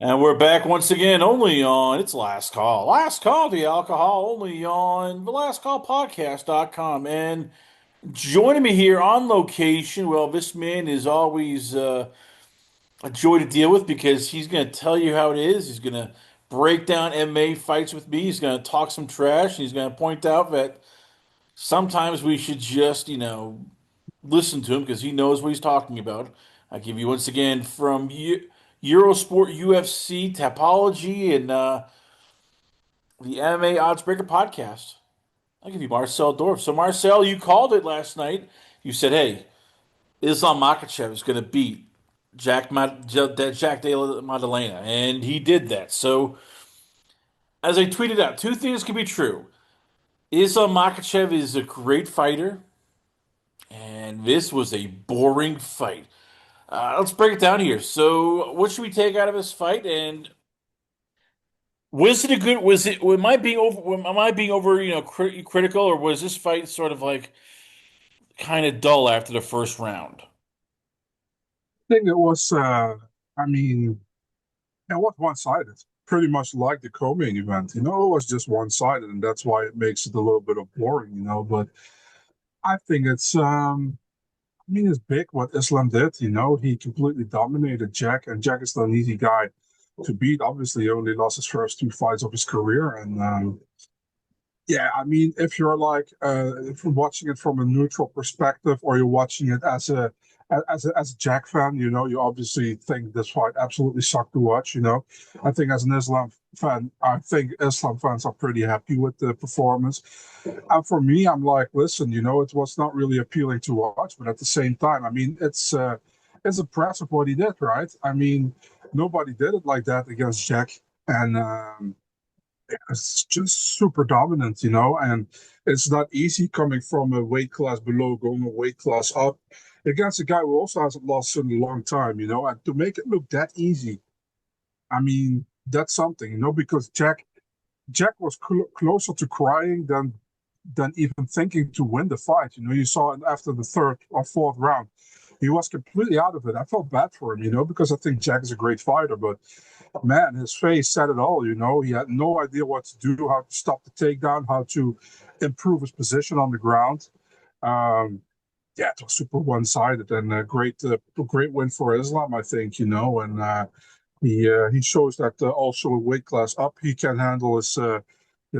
And we're back once again, only on it's Last Call. Last Call the Alcohol, only on the Last Call Podcast.com. And joining me here on location, well, this man is always a joy to deal with because he's going to tell you how it is. He's going to break down MMA fights with me. He's going to talk some trash. He's going to point out that sometimes we should just, listen to him because he knows what he's talking about. I give you once again from Eurosport UFC Tapology and the MMA Oddsbreaker podcast. I give you Marcel Dorff. So Marcel, you called it last night. You said, "Hey, Islam Makhachev is going to beat Jack De Madalena," and he did that. So as I tweeted out, two things can be true. Islam Makhachev is a great fighter, and this was a boring fight. Let's break it down here. So, what should we take out of this fight? And was it a good? Was it? Am I being over? Am I being over? Critical, or was this fight sort of like kind of dull after the first round? Think it was, I mean, it was one-sided, pretty much like the co-main event. It was just one-sided, and that's why it makes it a little bit of boring. But I think it's big what Islam did. He completely dominated Jack, and Jack is not an easy guy to beat. Obviously, he only lost his first two fights of his career, and yeah, if you're if you're watching it from a neutral perspective, or you're watching it as a Jack fan, you obviously think this fight absolutely sucked to watch. I think as an Islam fan, I think Islam fans are pretty happy with the performance. And for me, I'm like, listen, it was not really appealing to watch, but at the same time, it's impressive what he did, right? Nobody did it like that against Jack, and it's just super dominant, and it's not easy coming from a weight class below, going a weight class up against a guy who also hasn't lost in a long time, and to make it look that easy, that's something, because Jack was closer to crying than even thinking to win the fight. You saw it after the third or fourth round. He was completely out of it. I felt bad for him, because I think Jack is a great fighter, but man, his face said it all. He had no idea what to do, how to stop the takedown, how to improve his position on the ground. Um, yeah, it was super one-sided and a great win for Islam, I think, and he shows that also a weight class up, he can handle his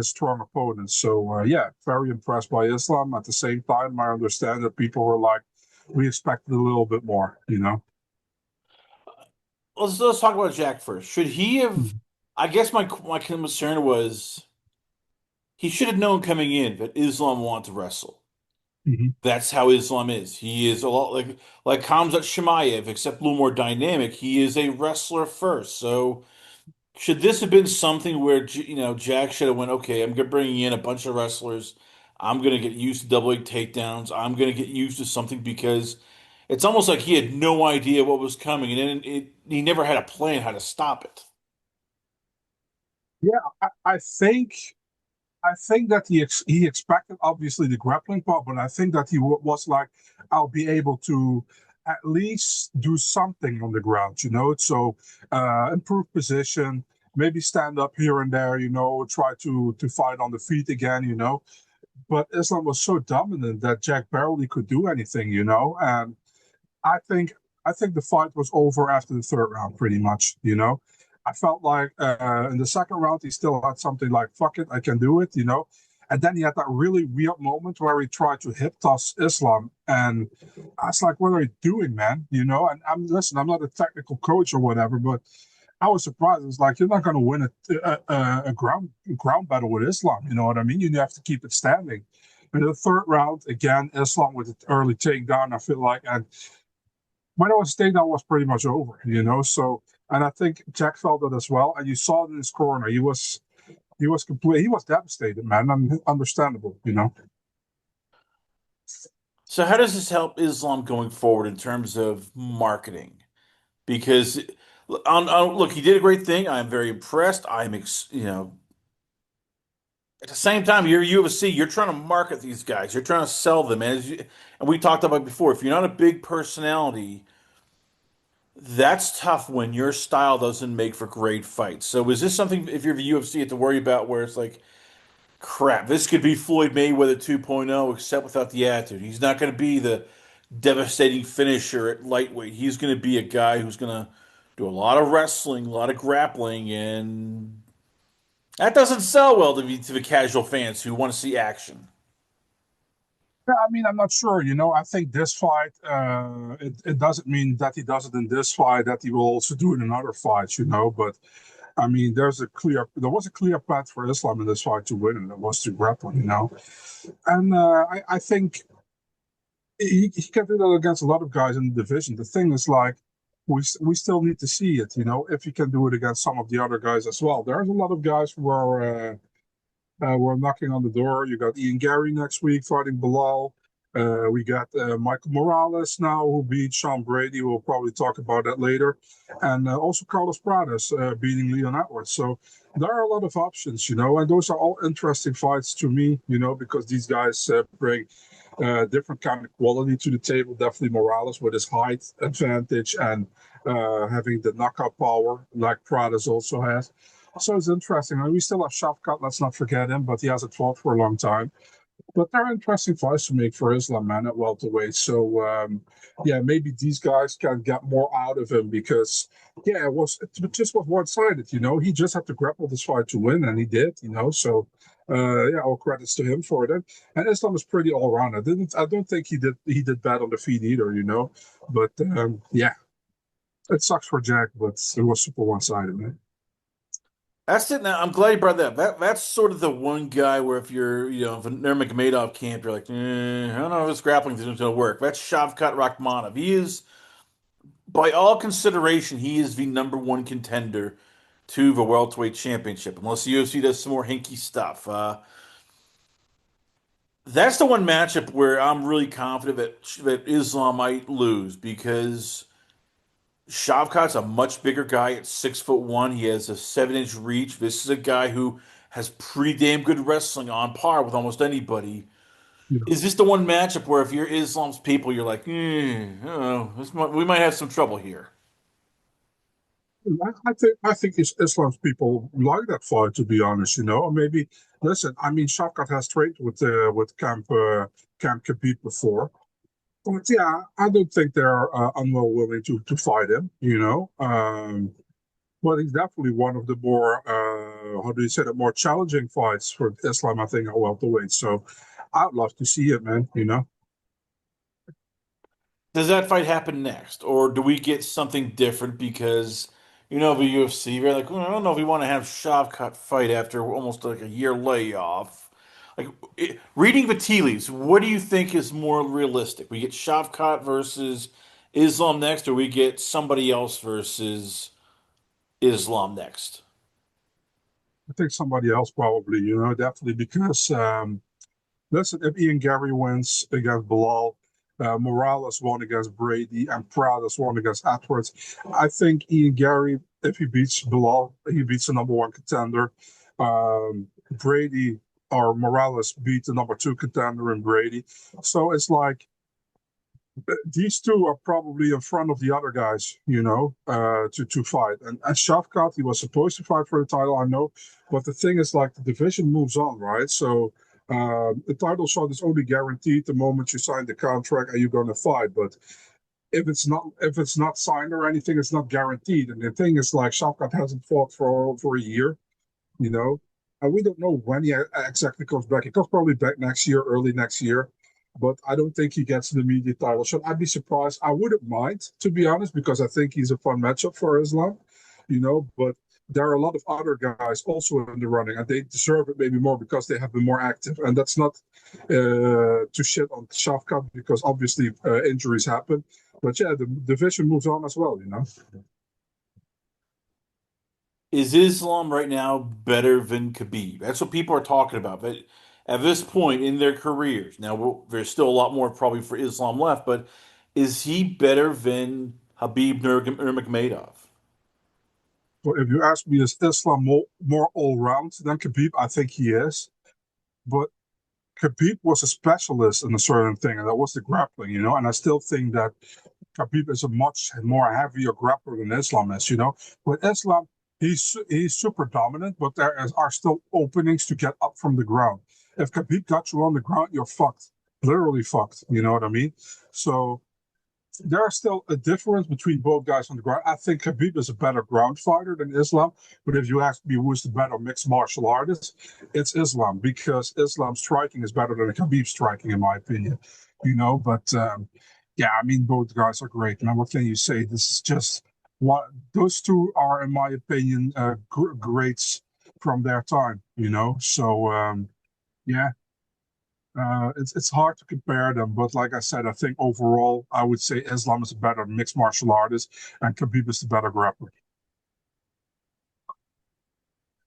strong opponents. So yeah, very impressed by Islam. At the same time, I understand that people were like, we expected a little bit more. Let's talk about Jack first. Should he have? Mhm. I guess my concern was he should have known coming in that Islam wanted to wrestle. Mhm. That's how Islam is. He is a lot like Khamzat Chimaev, except a little more dynamic. He is a wrestler first. So should this have been something where Jack should have went, okay, I'm gonna bring in a bunch of wrestlers. I'm gonna get used to double leg takedowns. I'm gonna get used to something because it's almost like he had no idea what was coming, and then he never had a plan how to stop it. Yeah, I think that he expected obviously the grappling part, but I think that he was like, I'll be able to at least do something on the ground. So improve position, maybe stand up here and there, try to fight on the feet again. But Islam was so dominant that Jack barely could do anything, and I think I think the fight was over after the third round, pretty much. I felt like in the second round he still had something like "fuck it, I can do it," and then he had that really weird moment where he tried to hip toss Islam, and I was like, "What are you doing, man?" And I'm not a technical coach or whatever, but I was surprised. It's like you're not going to win a ground battle with Islam. You know what I mean? You have to keep it standing. In the third round, again, Islam with an early takedown. I feel like, and when it was takedown was pretty much over. So, and I think Jack felt it as well. And you saw it in his corner. He was complete. He was devastated, man. And understandable. So how does this help Islam going forward in terms of marketing? Because look, he did a great thing. I'm very impressed. At the same time, you're UFC. You're trying to market these guys. You're trying to sell them. And we talked about before, if you're not a big personality, That's tough when your style doesn't make for great fights. So is this something, if you're the UFC, you have to worry about where it's like, crap, this could be Floyd Mayweather 2.0, except without the attitude. He's not going to be the devastating finisher at lightweight. He's going to be a guy who's going to do a lot of wrestling, a lot of grappling, and that doesn't sell well to the casual fans who want to see action. Yeah, I mean, I'm not sure. I think this fight, it doesn't mean that he does it in this fight, that he will also do it in other fights, But I mean, there was a clear path for Islam in this fight to win, and it was to grapple. And I think he can do that against a lot of guys in the division. The thing is, like, we still need to see it, if he can do it against some of the other guys as well. There's a lot of guys who are. We're knocking on the door. You got Ian Gary next week fighting Bilal. We got Michael Morales now, who beat Sean Brady. We'll probably talk about that later. And also Carlos Prates beating Leon Edwards. So there are a lot of options. And those are all interesting fights to me, because these guys bring different kind of quality to the table. Definitely Morales with his height advantage and having the knockout power like Prates also has. So it's interesting. I mean, we still have Shavkat, let's not forget him, but he hasn't fought for a long time. But they're interesting fights to make for Islam, man, at welterweight. So, yeah, maybe these guys can get more out of him because, yeah, it just was one-sided. He just had to grapple this fight to win, and he did. So, yeah, all credits to him for it. And Islam is pretty all-round. I don't think he did bad on the feet either. But, yeah, it sucks for Jack, but it was super one-sided, man. That's it. Now I'm glad you brought that up. That's sort of the one guy where if you're, if a Nurmagomedov camp, you're like, I don't know if this grappling thing is going to work. That's Shavkat Rakhmonov. He is, by all consideration, he is the number one contender to the welterweight championship, unless the UFC does some more hinky stuff. That's the one matchup where I'm really confident that Islam might lose because Shavkat's a much bigger guy at 6'1". He has a 7-inch reach. This is a guy who has pretty damn good wrestling on par with almost anybody. Is this the one matchup where if you're Islam's people, you're like, oh, we might have some trouble here? I think Islam's people like that fight. To be honest. Maybe listen. I mean, Shavkat has trained with Camp Khabib before, but yeah, I don't think they're unwilling to fight him. But he's definitely one of the more how do you say that, more challenging fights for Islam. I think at welterweight. So I'd love to see it, man. Does that fight happen next, or do we get something different because the UFC? We're like, well, I don't know if we want to have Shavkat fight after almost like a year layoff. Like reading the tea leaves, what do you think is more realistic? We get Shavkat versus Islam next, or we get somebody else versus Islam next? I think somebody else probably. Definitely because. Listen, if Ian Gary wins against Bilal, Morales won against Brady, and Pradas won against Edwards, I think Ian Gary, if he beats Bilal, he beats the number one contender. Brady or Morales beat the number two contender in Brady. So it's like these two are probably in front of the other guys, to fight. And Shavkat, he was supposed to fight for the title, I know, but the thing is, like, the division moves on, right? So the title shot is only guaranteed the moment you sign the contract and you're going to fight. But if it's not signed or anything, it's not guaranteed. And the thing is, like, Shavkat hasn't fought for a year, you know. And we don't know when he exactly comes back. He comes probably back next year, early next year. But I don't think he gets the immediate title shot. I'd be surprised. I wouldn't mind, to be honest, because I think he's a fun matchup for Islam. But there are a lot of other guys also in the running, and they deserve it maybe more because they have been more active. And that's not to shit on Shavkat because obviously injuries happen. But yeah, the division moves on as well. Is Islam right now better than Khabib? That's what people are talking about. But at this point in their careers, now there's still a lot more probably for Islam left, but is he better than Habib Nurmagomedov? So if you ask me, is Islam more all round than Khabib? I think he is. But Khabib was a specialist in a certain thing, and that was the grappling. And I still think that Khabib is a much more heavier grappler than Islam is. With Islam, he's super dominant, but are still openings to get up from the ground. If Khabib got you on the ground, you're fucked, literally fucked. You know what I mean? So there's still a difference between both guys on the ground. I think Khabib is a better ground fighter than Islam. But if you ask me who's the better mixed martial artist, it's Islam because Islam's striking is better than Khabib's striking, in my opinion. But yeah, I mean, both guys are great, man. What can you say? This is just what those two are, in my opinion, greats from their time. So yeah, it's hard to compare them, but like I said, I think overall, I would say Islam is a better mixed martial artist, and Khabib is the better grappler.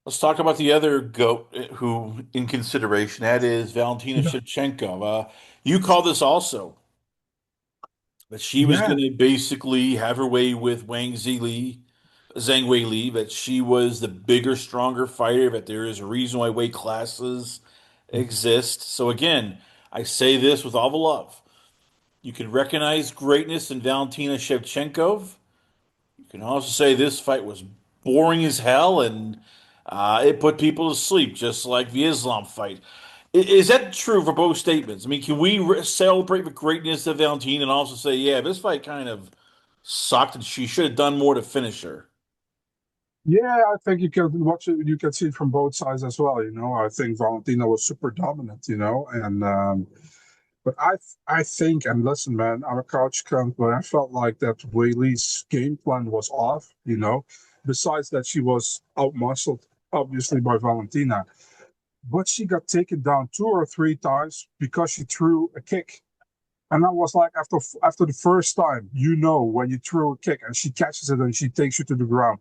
Let's talk about the other GOAT who in consideration. That is Valentina Yeah, Shevchenko. You call this also that she was yeah, going to basically have her way with Zhang Wei Li, that she was the bigger, stronger fighter, that there is a reason why weight classes exist. So again, I say this with all the love. You can recognize greatness in Valentina Shevchenko. You can also say this fight was boring as hell and it put people to sleep, just like the Islam fight. Is that true for both statements? I mean, can we celebrate the greatness of Valentina and also say, yeah, this fight kind of sucked and she should have done more to finish her? yeah. I think you can watch it. You can see it from both sides as well. I think Valentina was super dominant. And but I think, and listen, man, I'm a couch cunt, but I felt like that Whaley's game plan was off. Besides that, she was outmuscled, obviously, by Valentina. But she got taken down 2 or 3 times because she threw a kick. And I was like, after the first time, when you throw a kick and she catches it and she takes you to the ground,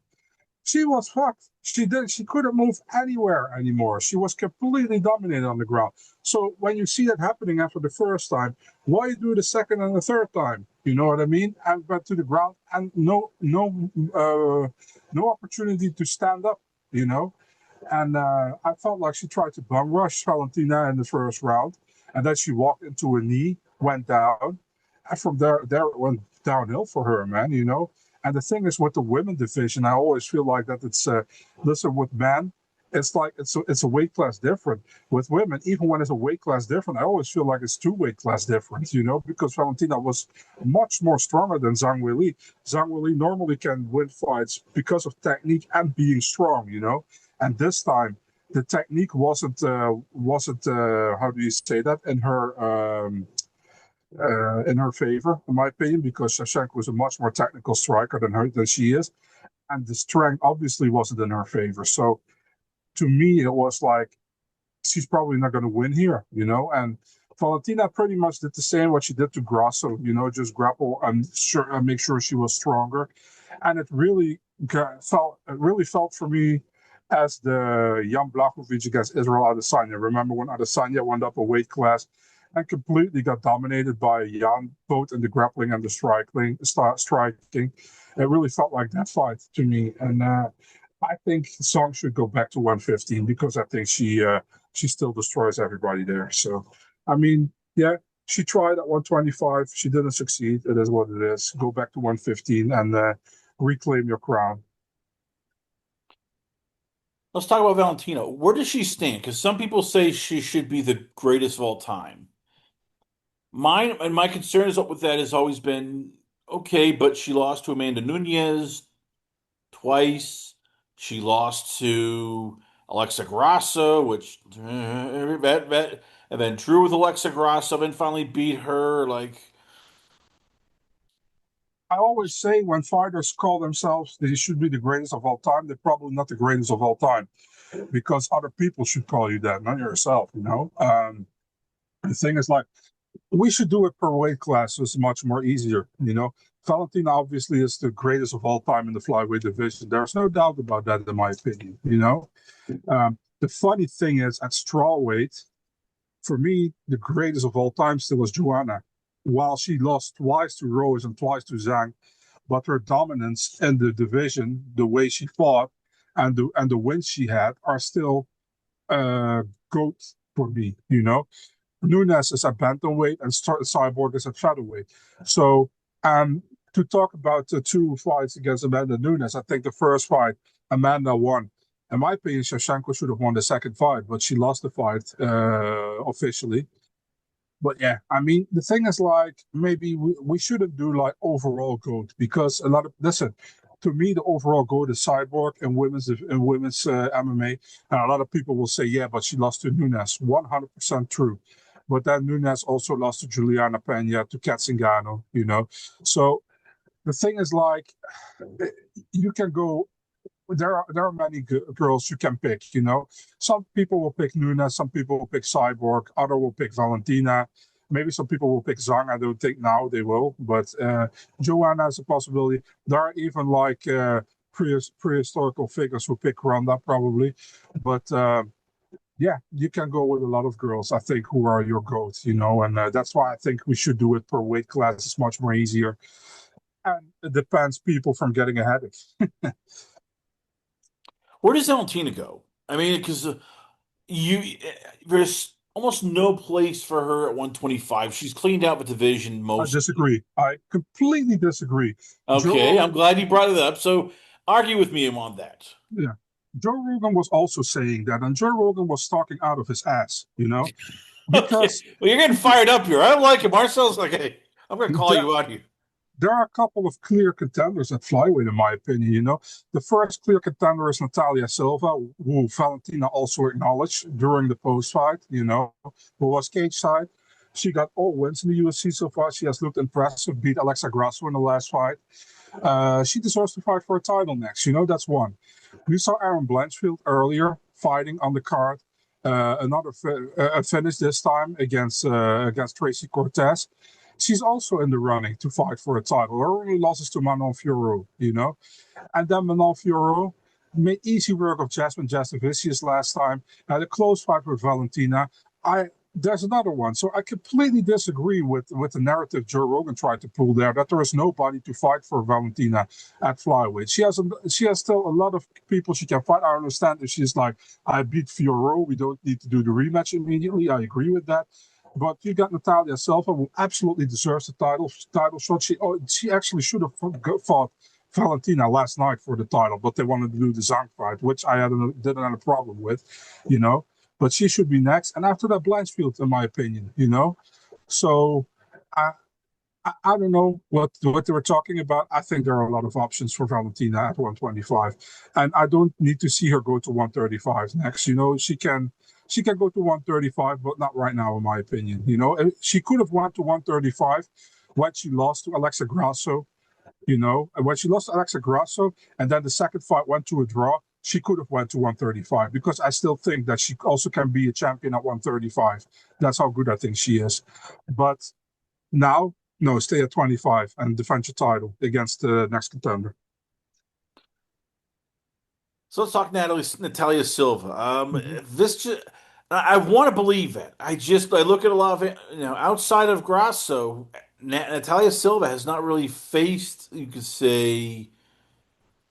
she was fucked. She couldn't move anywhere anymore. She was completely dominated on the ground. So when you see that happening after the first time, why do the second and the third time? You know what I mean? And but to the ground and no opportunity to stand up. You know. And I felt like she tried to bum rush Valentina in the first round, and then she walked into a knee, went down, and from there it went downhill for her, man. And the thing is, with the women division, I always feel like that it's listen, with men, it's like it's a weight class different. With women, even when it's a weight class different, I always feel like it's 2 weight class different. Because Valentina was much more stronger than Zhang Weili. Zhang Weili normally can win fights because of technique and being strong. And this time, the technique wasn't how do you say that, in her favor, in my opinion, because Shevchenko was a much more technical striker than she is, and the strength obviously wasn't in her favor. So to me, it was like she's probably not going to win here, And Valentina pretty much did the same what she did to Grasso, just grapple and make sure she was stronger, and it really felt for me as the Jan Blachowicz against Israel Adesanya. Remember when Adesanya went up a weight class and completely got dominated by Jan, both in the grappling and the striking. It really felt like that fight to me, and I think Song should go back to 115 because I think she still destroys everybody there. So, I mean, yeah, she tried at 125. She didn't succeed. It is what it is. Go back to 115 and reclaim your crown. Let's talk about Valentina. Where does she stand? Because some people say she should be the greatest of all time. Mine and my concerns with that has always been okay, but she lost to Amanda Nunes twice. She lost to Alexa Grasso, which and then drew with Alexa Grasso, then finally beat her. Like, I always say when fighters call themselves they should be the greatest of all time, they're probably not the greatest of all time because other people should call you that, not yourself. The thing is, like, we should do it per weight class, so it's much more easier. Valentina obviously is the greatest of all time in the flyweight division. There's no doubt about that, in my opinion. The funny thing is, at strawweight, for me, the greatest of all time still was Joanna. While she lost twice to Rose and twice to Zhang, but her dominance in the division, the way she fought, and the wins she had are still GOAT for me. Nunes is at bantamweight and Cyborg is at featherweight. So to talk about the two fights against Amanda Nunes, I think the first fight, Amanda won. In my opinion, Shevchenko should have won the second fight, but she lost the fight officially. But yeah, I mean, the thing is like maybe we shouldn't do like overall GOAT because a lot of listen. To me, the overall GOAT is Cyborg and women's MMA, and a lot of people will say, yeah, but she lost to Nunes. 100% true. But then Nunes also lost to Juliana Pena, to Katzingano, you know. So the thing is like you can go there are many girls you can pick, you know. Some people will pick Nunes, some people will pick Cyborg, other will pick Valentina. Maybe some people will pick Zhang. I don't think now they will, but Joanna is a possibility. There are even like prehistorical figures who pick Ronda probably, but yeah, you can go with a lot of girls, I think, who are your goats, you know, and that's why I think we should do it per weight class. It's much more easier, and it depends people from getting a headache. Where does Valentina go? I mean, because you there's almost no place for her at 125. She's cleaned out the division I mostly. disagree. I completely disagree. Joe Okay, I'm Rogan, glad you brought it up. So argue with me on that. yeah, Joe Rogan was also saying that, and Joe Rogan was talking out of his ass, you know, Okay, because well, you're getting fired up here. I like it. Marcel's like, hey, I'm going to call there, you out here. there are a couple of clear contenders at flyweight, in my opinion. You know, the first clear contender is Natalia Silva, who Valentina also acknowledged during the post fight. You know, who was cage side. She got all wins in the UFC so far. She has looked impressive. Beat Alexa Grasso in the last fight. She deserves to fight for a title next. You know, that's one. We saw Aaron Blanchfield earlier fighting on the card. Another finish this time against Tracy Cortez. She's also in the running to fight for a title. Her only losses to Manon Fiorot, you know. And then Manon Fiorot made easy work of Jasmine Jasovicius last time. Had a close fight with Valentina. There's another one. So I completely disagree with the narrative Joe Rogan tried to pull there that there is nobody to fight for Valentina at flyweight. She has still a lot of people she can fight. I understand if she's like, I beat Fiorot, we don't need to do the rematch immediately. I agree with that. But you got Natalia Silva, who absolutely deserves the title shot. She actually should have fought Valentina last night for the title, but they wanted to do the Zhang fight, which didn't have a problem with, you know. But she should be next, and after that, Blanchfield, in my opinion, you know. So I I don't know what they were talking about. I think there are a lot of options for Valentina at 125, and I don't need to see her go to 135 next. You know, she can go to 135, but not right now, in my opinion. You know, she could have went to 135 when she lost to Alexa Grasso. You know, and when she lost to Alexa Grasso, and then the second fight went to a draw, she could have went to 135 because I still think that she also can be a champion at 135. That's how good I think she is. But now, no, stay at 25 and defend your title against the next contender. So let's talk Natalia Silva. Mhm. This just, I want to believe it. I look at a lot of it, outside of Grasso, Natalia Silva has not really faced, you could say,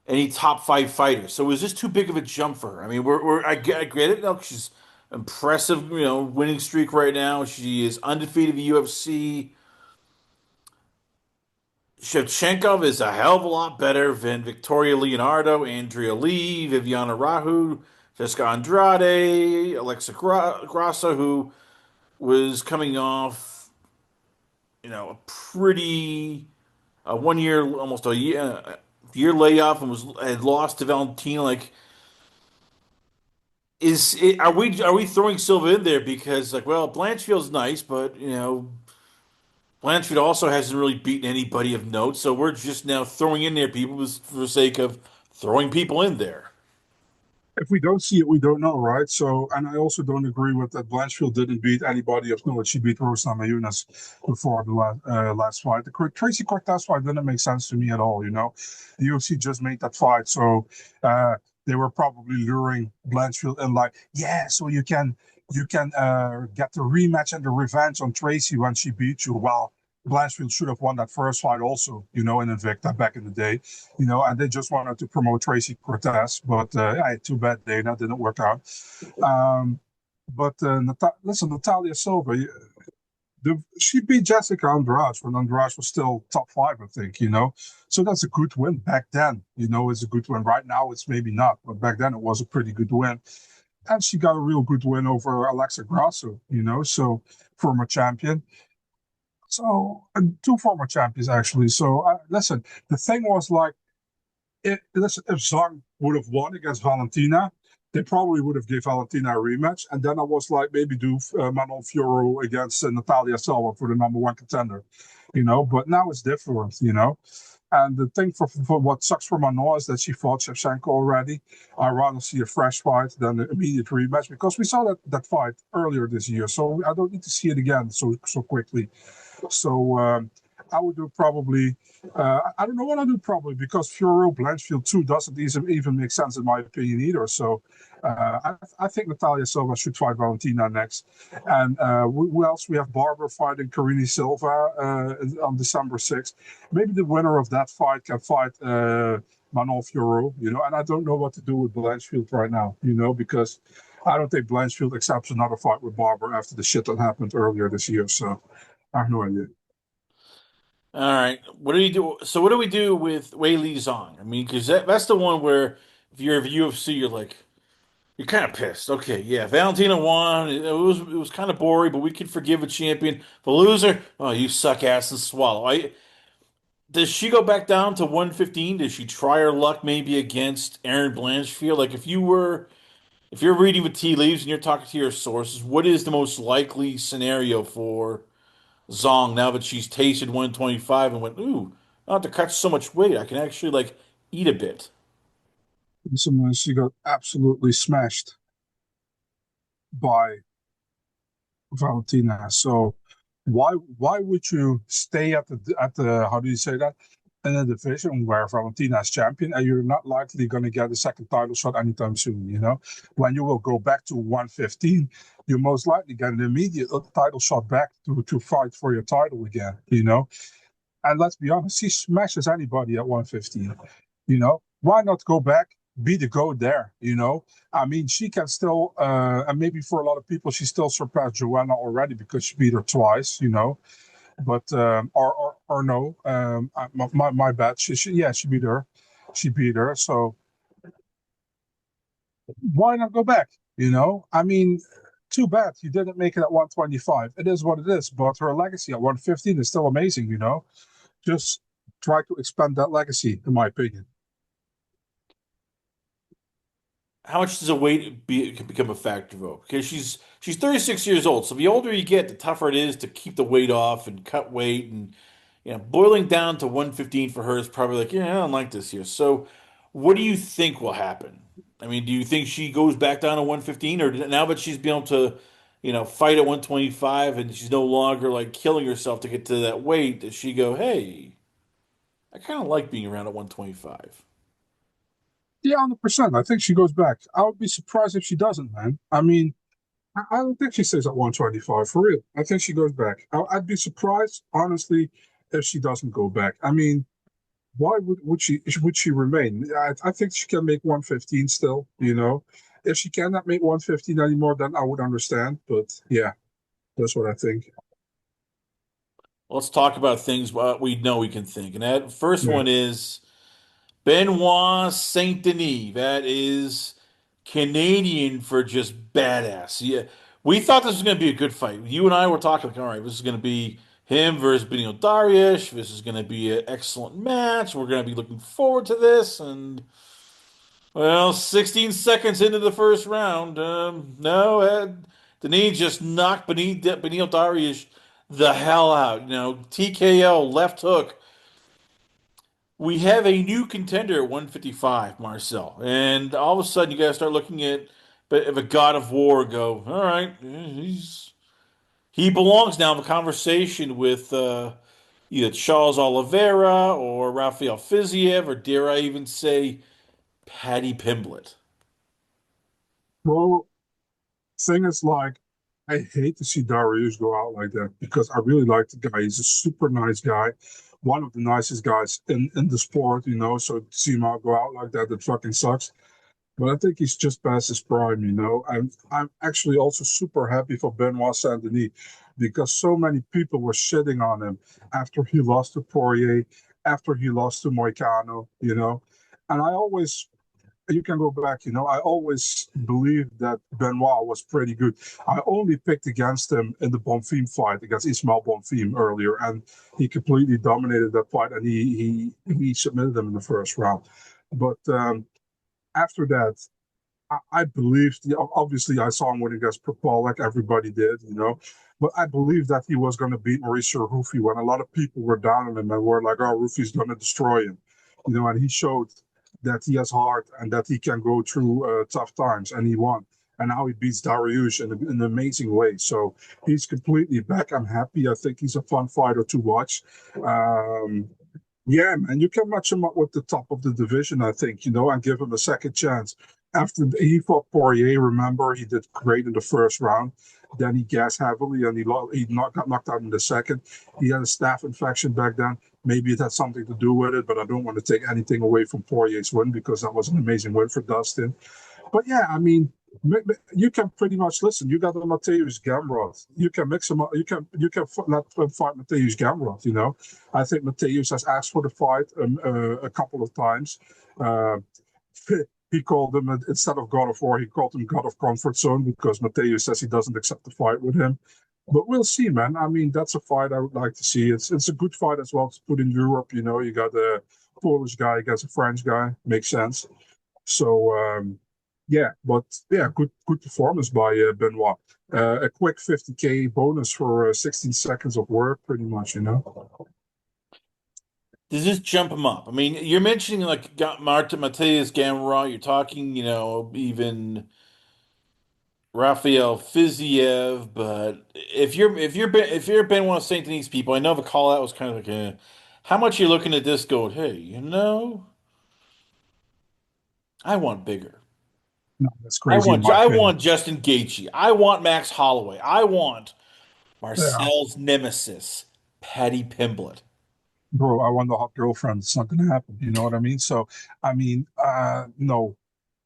any top five fighters. So is this too big of a jump for her? I mean, I get it. No, she's impressive, winning streak right now. She is undefeated in the UFC. Shevchenkov is a hell of a lot better than Victoria Leonardo, Andrea Lee, Viviana Rahu, Jessica Andrade, Grasso, who was coming off, a pretty 1 year, almost a year layoff, and had lost to Valentina. Like, are we throwing Silva in there because, like, well, Blanchfield's nice, but Blanchfield also hasn't really beaten anybody of note, so we're just now throwing in there people just for the sake of throwing people in there. If we don't see it, we don't know, right? So, and I also don't agree with that. Blanchfield didn't beat anybody of note. She beat Rosna Mayunas before the last fight. The Tracy Cortez fight didn't make sense to me at all. You know, the UFC just made that fight, so they were probably luring Blanchfield in, like, yeah, so you can get the rematch and the revenge on Tracy when she beat you. Well, Blanchfield should have won that first fight also, you know, in Invicta back in the day, you know, and they just wanted to promote Tracy Cortez, but too bad, Dana, didn't work out. Um, but listen, Natalia Silva, She beat Jessica Andrade when Andrade was still top five, I think, you know. So that's a good win back then, you know, it's a good win. Right now, it's maybe not, but back then it was a pretty good win. And she got a real good win over Alexa Grasso, you know, so former champion. So, two former champions, actually. So, listen, the thing was like, listen, if Zhang would have won against Valentina, they probably would have gave Valentina a rematch. And then I was like, maybe do Manon Fiorot against Natalia Silva for the number one contender, you know. But now it's different, you know. And the thing for what sucks for Manon is that she fought Shevchenko already. I'd rather see a fresh fight than an immediate rematch because we saw that fight earlier this year. So I don't need to see it again so quickly. So I would do probably, I don't know what I do probably because Fiorot Blanchfield 2 doesn't even make sense in my opinion either. So I think Natalia Silva should fight Valentina next. And who else? We have Barber fighting Karine Silva on December 6th. Maybe the winner of that fight can fight Manon Fiorot, you know, and I don't know what to do with Blanchfield right now, you know, because I don't think Blanchfield accepts another fight with Barber after the shit that happened earlier this year. So I have no idea. All right. What do you do? So what do we do with Wei Li Zhang? I mean, because that's the one where if you're a UFC, you're like you're kind of pissed. Okay, yeah, Valentina won. It was kind of boring, but we can forgive a champion. The loser, oh, you suck ass and swallow. Does she go back down to 115? Does she try her luck maybe against Aaron Blanchfield? Like if you're reading the tea leaves and you're talking to your sources, what is the most likely scenario for Zong now that she's tasted 125 and went, ooh, I don't have to cut so much weight. I can actually like eat a bit. Someone she got absolutely smashed by Valentina. So why would you stay at the how do you say that in a division where Valentina is champion and you're not likely going to get a second title shot anytime soon? You know, when you will go back to 115, you most likely get an immediate title shot back to fight for your title again. You know, and let's be honest, she smashes anybody at 115. You know, why not go back, be the GOAT there? You know, I mean, she can still, and maybe for a lot of people, she still surpassed Joanna already because she beat her twice. You know, but or no, my bad. Yeah, she beat her. She beat her. So why not go back? You know, I mean, too bad you didn't make it at 125. It is what it is. But her legacy at 115 is still amazing. You know, just try to expand that legacy, in my opinion. How much does a become a factor though? Because she's 36 years old, so the older you get, the tougher it is to keep the weight off and cut weight and boiling down to 115 for her is probably like, yeah, I don't like this here. So, what do you think will happen? I mean, do you think she goes back down to 115, or now that she's been able to, fight at 125 and she's no longer like killing herself to get to that weight, does she go, hey, I kind of like being around at 125? Yeah, 100%. I think she goes back. I would be surprised if she doesn't, man. I mean, I don't think she stays at 125 for real. I think she goes back. I'd be surprised, honestly, if she doesn't go back. I mean, why would she remain? I think she can make 115 still, you know. If she cannot make 115 anymore, then I would understand. But yeah, that's what I think. Let's talk about things what we know we can think. And that first Yeah. one is Benoit Saint Denis. That is Canadian for just badass. Yeah, we thought this was going to be a good fight. You and I were talking like, all right, this is going to be him versus Benoit Dariush. This is going to be an excellent match. We're going to be looking forward to this. And well, 16 seconds into the first round, no, Denis just knocked Benoit Dariush the hell out. TKO left hook. We have a new contender at 155, Marcel. And all of a sudden, you got to start looking at a God of War and go, all right, he belongs now in the conversation with either Charles Oliveira or Rafael Fiziev, or dare I even say, Paddy Pimblett. Well, thing is like, I hate to see Darius go out like that because I really like the guy. He's a super nice guy, one of the nicest guys in the sport, you know. So to see him out go out like that, it fucking sucks. But I think he's just past his prime, you know. I'm actually also super happy for Benoit Saint Denis because so many people were shitting on him after he lost to Poirier, after he lost to Moicano, And I always you can go back, I always believed that Benoit was pretty good. I only picked against him in the Bonfim fight against Ismail Bonfim earlier, and he completely dominated that fight, and he submitted him in the first round. But after that, I believed, obviously, I saw him win against Propol like everybody did. But I believed that he was going to beat Mauricio Rufy when a lot of people were down on him and were like, oh, Rufy's going to destroy him. And he showed that he has heart and that he can go through tough times, and he won. And now he beats Dariush in an amazing way. So he's completely back. I'm happy. I think he's a fun fighter to watch. Um, yeah, man, you can match him up with the top of the division, I think, and give him a second chance. After he fought Poirier, remember, he did great in the first round. Then he gassed heavily and got knocked out in the second. He had a staph infection back then. Maybe it had something to do with it, but I don't want to take anything away from Poirier's win because that was an amazing win for Dustin. But yeah, I mean, you can pretty much listen. You got the Mateusz Gamrot. You can mix him up. You can let him fight Mateusz Gamrot. I think Mateusz has asked for the fight a couple of times. Uh, he called him, instead of God of War, he called him God of Comfort Zone because Mateusz says he doesn't accept the fight with him. But we'll see, man. I mean, that's a fight I would like to see. It's a good fight as well to put in Europe. You got a Polish guy against a French guy. Makes sense. So yeah, but yeah, good performance by Benoit. A quick 50K bonus for 16 seconds of work, pretty much. Does this jump him up? I mean, you're mentioning like got Marta Mateus Gamrot. You're talking, even Rafael Fiziev. But if you're Benoit Saint Denis people, I know the call out was kind of like, how much you looking at this? Going, hey, I want bigger. No, that's I crazy in want my I opinion. want Justin Gaethje. I want Max Holloway. I want Yeah, Marcel's nemesis, Paddy Pimblett. bro, I want the hot girlfriend. It's not going to happen. You know what I mean? So, I mean, no,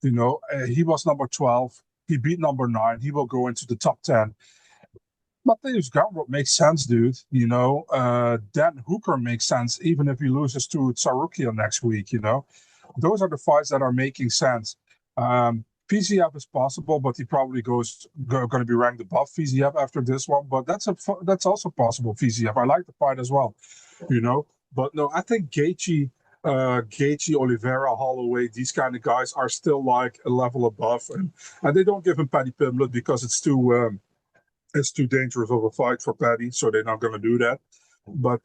he was number 12. He beat number 9. He will go into the top 10. Mateusz Gamrot makes sense, dude. Dan Hooker makes sense, even if he loses to Tsarukian next week. Those are the fights that are making sense. PZF is possible, but he probably going to be ranked above PZF after this one. But that's also possible. PZF, I like the fight as well. But no, I think Gaethje, Oliveira, Holloway, these kind of guys are still like a level above, and they don't give him Paddy Pimblett because it's too dangerous of a fight for Paddy, so they're not going to do that. But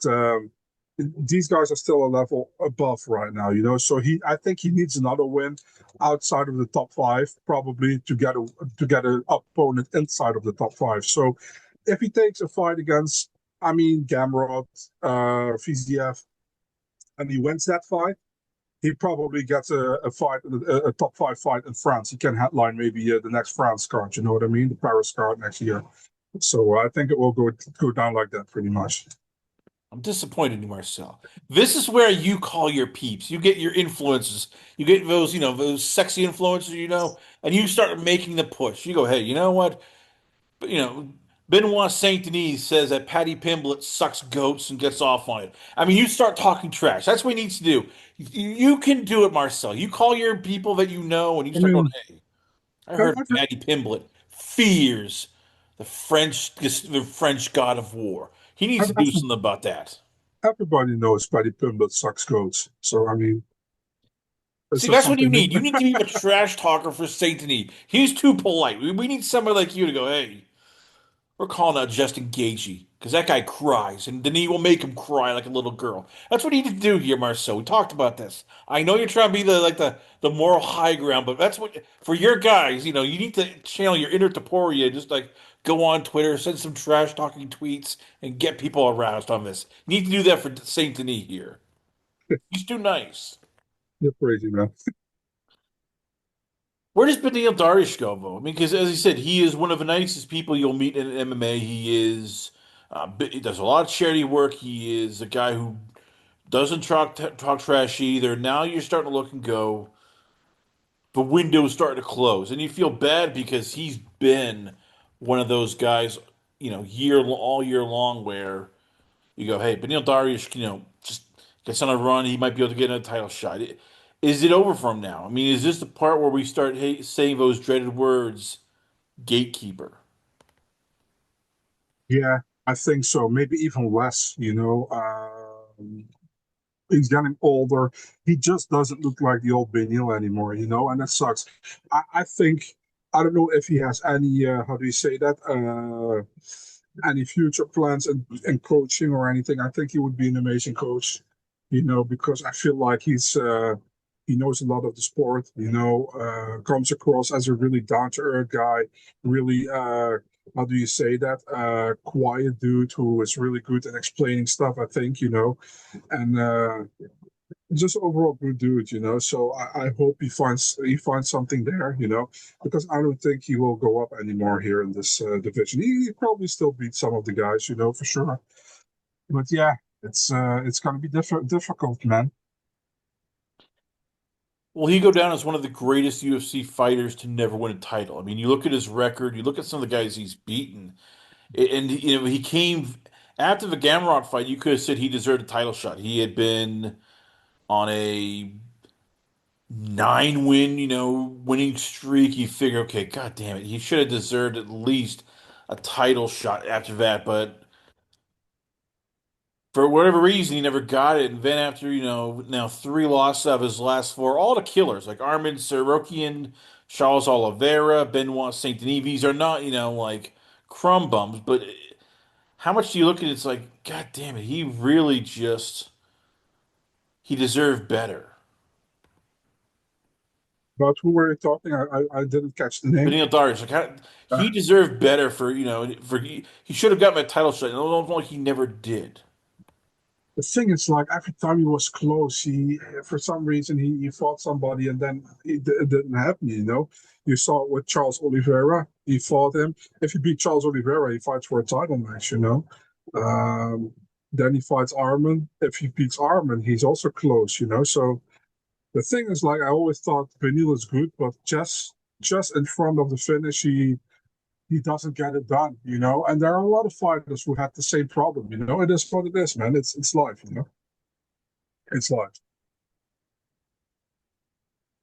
these guys are still a level above right now. So I think he needs another win outside of the top 5, probably to get an opponent inside of the top 5. So if he takes a fight against, I mean, Gamrot, Fiziev, and he wins that fight, he probably gets a fight, a top 5 fight in France. He can headline maybe the next France card. You know what I mean? The Paris card next year. So I think it will go down like that pretty much. I'm disappointed in you, Marcel. This is where you call your peeps. You get your influences. You get those sexy influencers, and you start making the push. You go, hey, you know what? But, Benoit Saint Denis says that Paddy Pimblett sucks goats and gets off on it. I mean, you start talking trash. That's what he needs to do. You can do it, Marcel. You call your people that you know, and you I start going, mean, hey, I heard Paddy Pimblett fears the French god of war. He needs to do something about that. everybody knows Paddy Pimblett sucks goats. So I mean, it's See, just that's what you something need. You that need to be a trash talker for Saint Denis. He's too polite. We need somebody like you to go, hey, we're calling out Justin Gaethje because that guy cries, and Denis will make him cry like a little girl. That's what you need to do here, Marcel. We talked about this. I know you're trying to be the moral high ground, but that's what for your guys. You need to channel your inner Taporia. Just like go on Twitter, send some trash talking tweets, and get people aroused on this. You need to do that for Saint Denis here. He's too nice. you're crazy, man. Where does Benil Dariush go, though? I mean, because as I said, he is one of the nicest people you'll meet in MMA. He does a lot of charity work. He is a guy who doesn't talk trash either. Now you're starting to look and go, the window's starting to close, and you feel bad because he's been one of those guys all year long where you go, hey, Benil Dariush, just gets on a run, he might be able to get a title shot. Is it over for him now? I mean, is this the part where we start saying those dreaded words, gatekeeper? Yeah, I think so. Maybe even less, he's getting older. He just doesn't look like the old Benil anymore, and that sucks. I think I don't know if he has any how do you say that? Any future plans and coaching or anything. I think he would be an amazing coach, because I feel like he knows a lot of the sport, comes across as a really down to earth guy, really how do you say that? Quiet dude who is really good at explaining stuff, I think, and just overall good dude, So I hope he finds something there, because I don't think he will go up anymore here in this division. He probably still beat some of the guys, for sure. But yeah, it's gonna be difficult, man. Will he go down as one of the greatest UFC fighters to never win a title? I mean, you look at his record, you look at some of the guys he's beaten, and he came after the Gamrot fight. You could have said he deserved a title shot. He had been on a 9 win, winning streak. You figure, okay, god damn it, he should have deserved at least a title shot after that, but for whatever reason, he never got it. And then after, now three losses of his last four, all the killers like Armin Sarukian, Charles Oliveira, Benoit Saint Denis, these are not, like crumb bums, but how much do you look at it? It's like, god damn it, he really he deserved better. But who were you talking? I didn't catch the name. Benil Darius, like Uh, he deserved better for he should have gotten a title shot. And I don't know, like he never did. the thing is, like every time he was close, he for some reason he fought somebody and then it didn't happen. You saw it with Charles Oliveira. He fought him. If he beat Charles Oliveira, he fights for a title match. Um, then he fights Arman. If he beats Arman, he's also close. So the thing is, like I always thought, Benil is good, but just in front of the finish, he doesn't get it done. And there are a lot of fighters who had the same problem. It is what it is, man. It's life. It's life.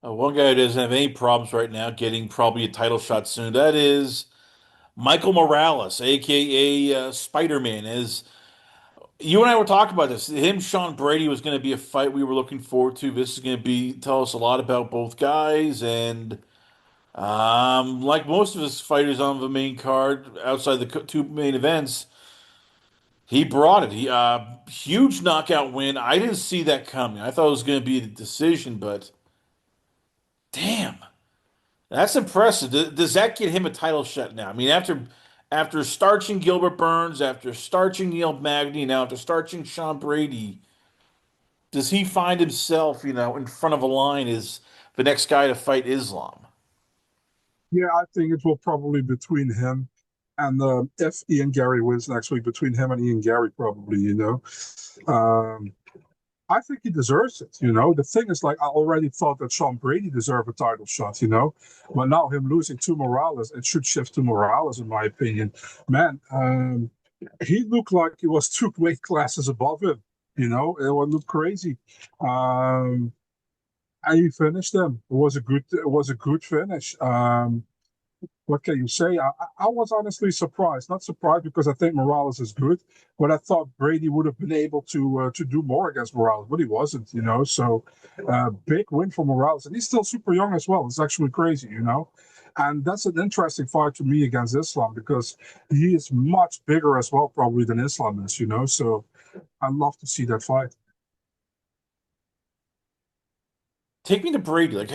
One guy who doesn't have any problems right now getting probably a title shot soon. That is Michael Morales, aka Spider-Man. As you and I were talking about this, him Sean Brady was going to be a fight we were looking forward to. This is going to be tell us a lot about both guys, and like most of his fighters on the main card, outside the two main events, he brought it. He huge knockout win. I didn't see that coming. I thought it was going to be a decision, but damn. That's impressive. Does that get him a title shot now? I mean, after starching Gilbert Burns, after starching Neil Magny, now after starching Sean Brady, does he find himself, in front of a line as the next guy to fight Islam? Yeah, I think it will probably between him and if Ian Gary wins next week, between him and Ian Gary, probably. Um, I think he deserves it. The thing is, like, I already thought that Sean Brady deserved a title shot. But now him losing to Morales, it should shift to Morales, in my opinion. Man, he looked like he was 2 weight classes above him. It would look crazy. Um, and he finished him. It was a good finish. What can you say? I was honestly surprised. Not surprised because I think Morales is good, but I thought Brady would have been able to do more against Morales, but he wasn't. So big win for Morales, and he's still super young as well. It's actually crazy. And that's an interesting fight to me against Islam because he is much bigger as well, probably than Islam is. So I'd love to see that fight. Take me to Brady. Like,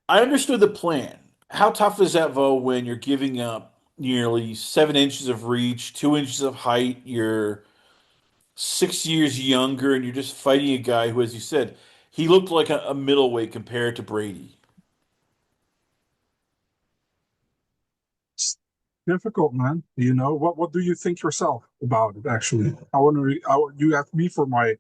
I understood the plan. How tough is that, though, when you're giving up nearly 7 inches of reach, 2 inches of height? You're 6 years younger, and you're just fighting a guy who, as you said, he looked like a middleweight compared to Brady. It's difficult, man. What do you think yourself about it? Actually, I want to. You asked me for Well,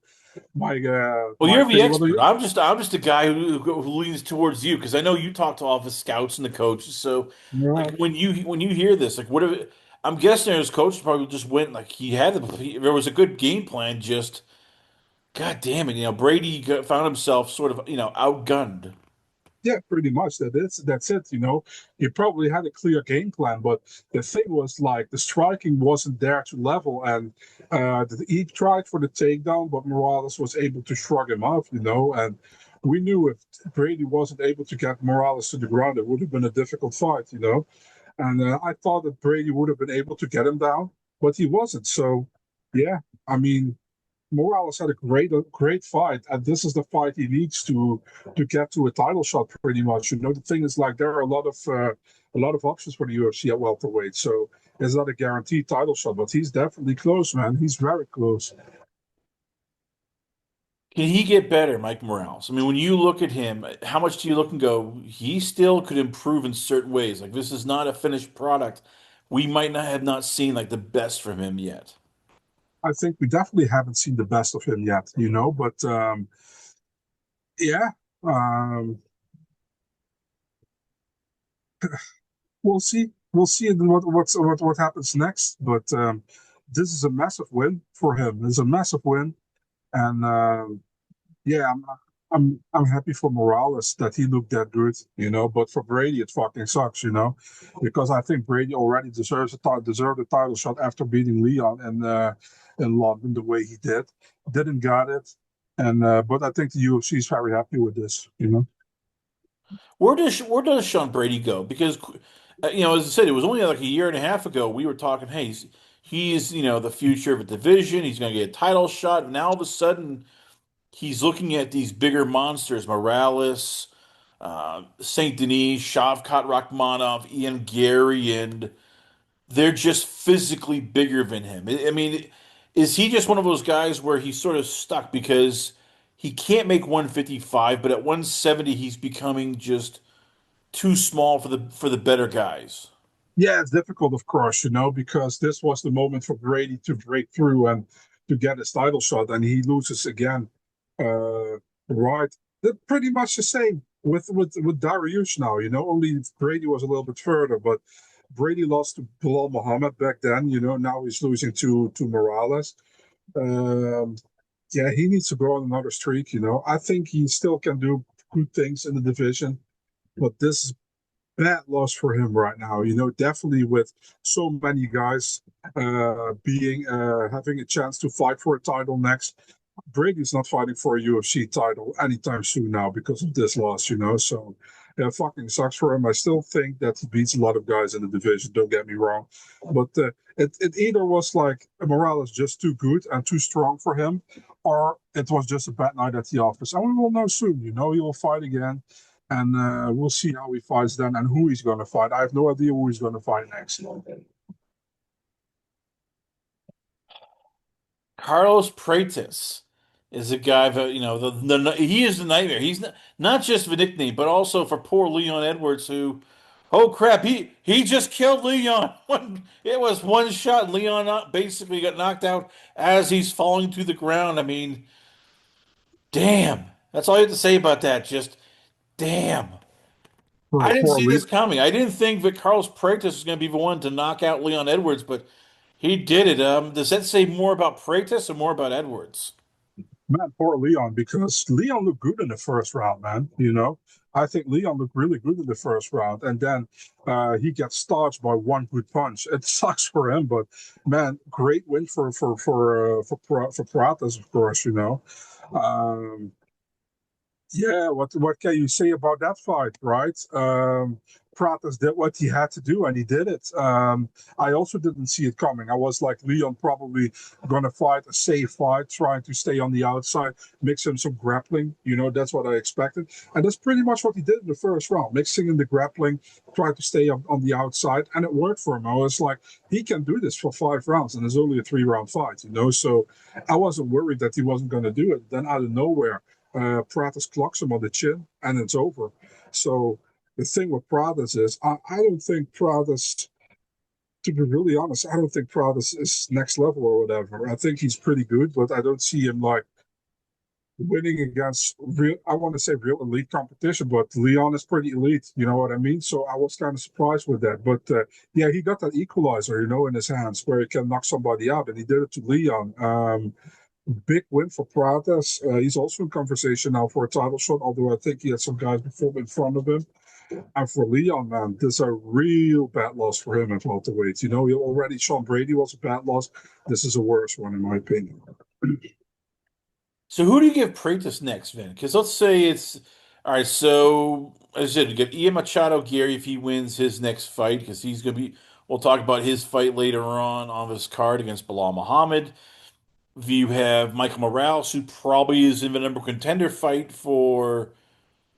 my you're the opinion. What do expert. you? I'm just a guy who leans towards you because I know you talk to all the scouts and the coaches. So, like Yeah. when you hear this, like what are I'm guessing his coach probably just went like there was a good game plan. Just God damn it, Brady found himself sort of outgunned. Yeah, pretty much. That's it. He probably had a clear game plan, but the thing was like the striking wasn't there to level, and he tried for the takedown, but Morales was able to shrug him off. And we knew if Brady wasn't able to get Morales to the ground, it would have been a difficult fight. And I thought that Brady would have been able to get him down, but he wasn't. So, yeah, I mean, Morales had a great fight, and this is the fight he needs to get to a title shot. Pretty much, the thing is like there are a lot of options for the UFC at welterweight, so it's not a guaranteed title shot, but he's definitely close, man. He's very close. Can he get better, Mike Morales? I mean, when you look at him, how much do you look and go, he still could improve in certain ways? Like this is not a finished product. We might not have not seen like the best from him yet. I think we definitely haven't seen the best of him yet, but yeah. Um, we'll see. We'll see what happens next. But this is a massive win for him. It's a massive win, and yeah, I'm happy for Morales that he looked that good. But for Brady, it fucking sucks, because I think Brady already deserved a title shot after beating Leon in London the way he did. Didn't got it, and but I think the UFC is very happy with this. Where does Sean Brady go? Because as I said, it was only like a year and a half ago we were talking, hey, he's the future of a division. He's going to get a title shot. Now all of a sudden he's looking at these bigger monsters, Morales, Saint Denis, Shavkat Rakhmonov, Ian Gary, and they're just physically bigger than him. I mean, is he just one of those guys where he's sort of stuck because he can't make 155, but at 170 he's becoming just too small for the better guys? Yeah, it's difficult, of course, because this was the moment for Brady to break through and to get his title shot, and he loses again. Right, they're pretty much the same with Dariush now. Only Brady was a little bit further, but Brady lost to Bilal Muhammad back then. Now he's losing to Morales. Um, yeah, he needs to go on another streak. I think he still can do good things in the division, but this is bad loss for him right now. Definitely with so many guys being having a chance to fight for a title next. Brady's not fighting for a UFC title anytime soon now because of this loss. So yeah, fucking sucks for him. I still think that he beats a lot of guys in the division. Don't get me wrong, but it either was like Morales just too good and too strong for him, or it was just a bad night at the office. And we will know soon. He will fight again, and we'll see how he fights then and who he's going to fight. I have no idea who he's going to fight next. Carlos Prates is a guy that he is the nightmare. He's not just the nickname, but also for poor Leon Edwards, who, oh crap, he just killed Leon. It was one shot, and Leon basically got knocked out as he's falling to the ground. I mean, damn. That's all you have to say about that. Just damn. I didn't Poor see Lee. this coming. I didn't think that Carlos Prates was going to be the one to knock out Leon Edwards, but he did it. Does that say more about Prates or more about Edwards? Man, poor Leon, because Leon looked good in the first round, man. I think Leon looked really good in the first round, and then he gets starched by one good punch. It sucks for him, but man, great win for Pratas, of course. Um, Yeah, what can you say about that fight, right? Pratas did what he had to do, and he did it. I also didn't see it coming. I was like, Leon probably gonna fight a safe fight, trying to stay on the outside, mix in some grappling. That's what I expected, and that's pretty much what he did in the first round, mixing in the grappling, trying to stay on the outside, and it worked for him. I was like, he can do this for 5 rounds, and it's only a 3-round fight. So I wasn't worried that he wasn't going to do it. Then out of nowhere Pratas clocks him on the chin, and it's over. So the thing with Pratas is, I don't think Pratas, to be really honest, I don't think Pratas is next level or whatever. I think he's pretty good, but I don't see him like winning against real, I want to say real elite competition, but Leon is pretty elite. You know what I mean? So I was kind of surprised with that. But yeah, he got that equalizer, in his hands where he can knock somebody out, and he did it to Leon. Big win for Prates. He's also in conversation now for a title shot, although I think he had some guys before in front of him. And for Leon, man, this is a real bad loss for him at welterweight. He already Sean Brady was a bad loss. This is a worse one, in my opinion. So who do you give Prates next, Vin? Because let's say it's all right. So as I said, you get Ian Machado Gary if he wins his next fight, because he's going to be. We'll talk about his fight later on this card against Bilal Muhammad. You have Michael Morales, who probably is in the number contender fight for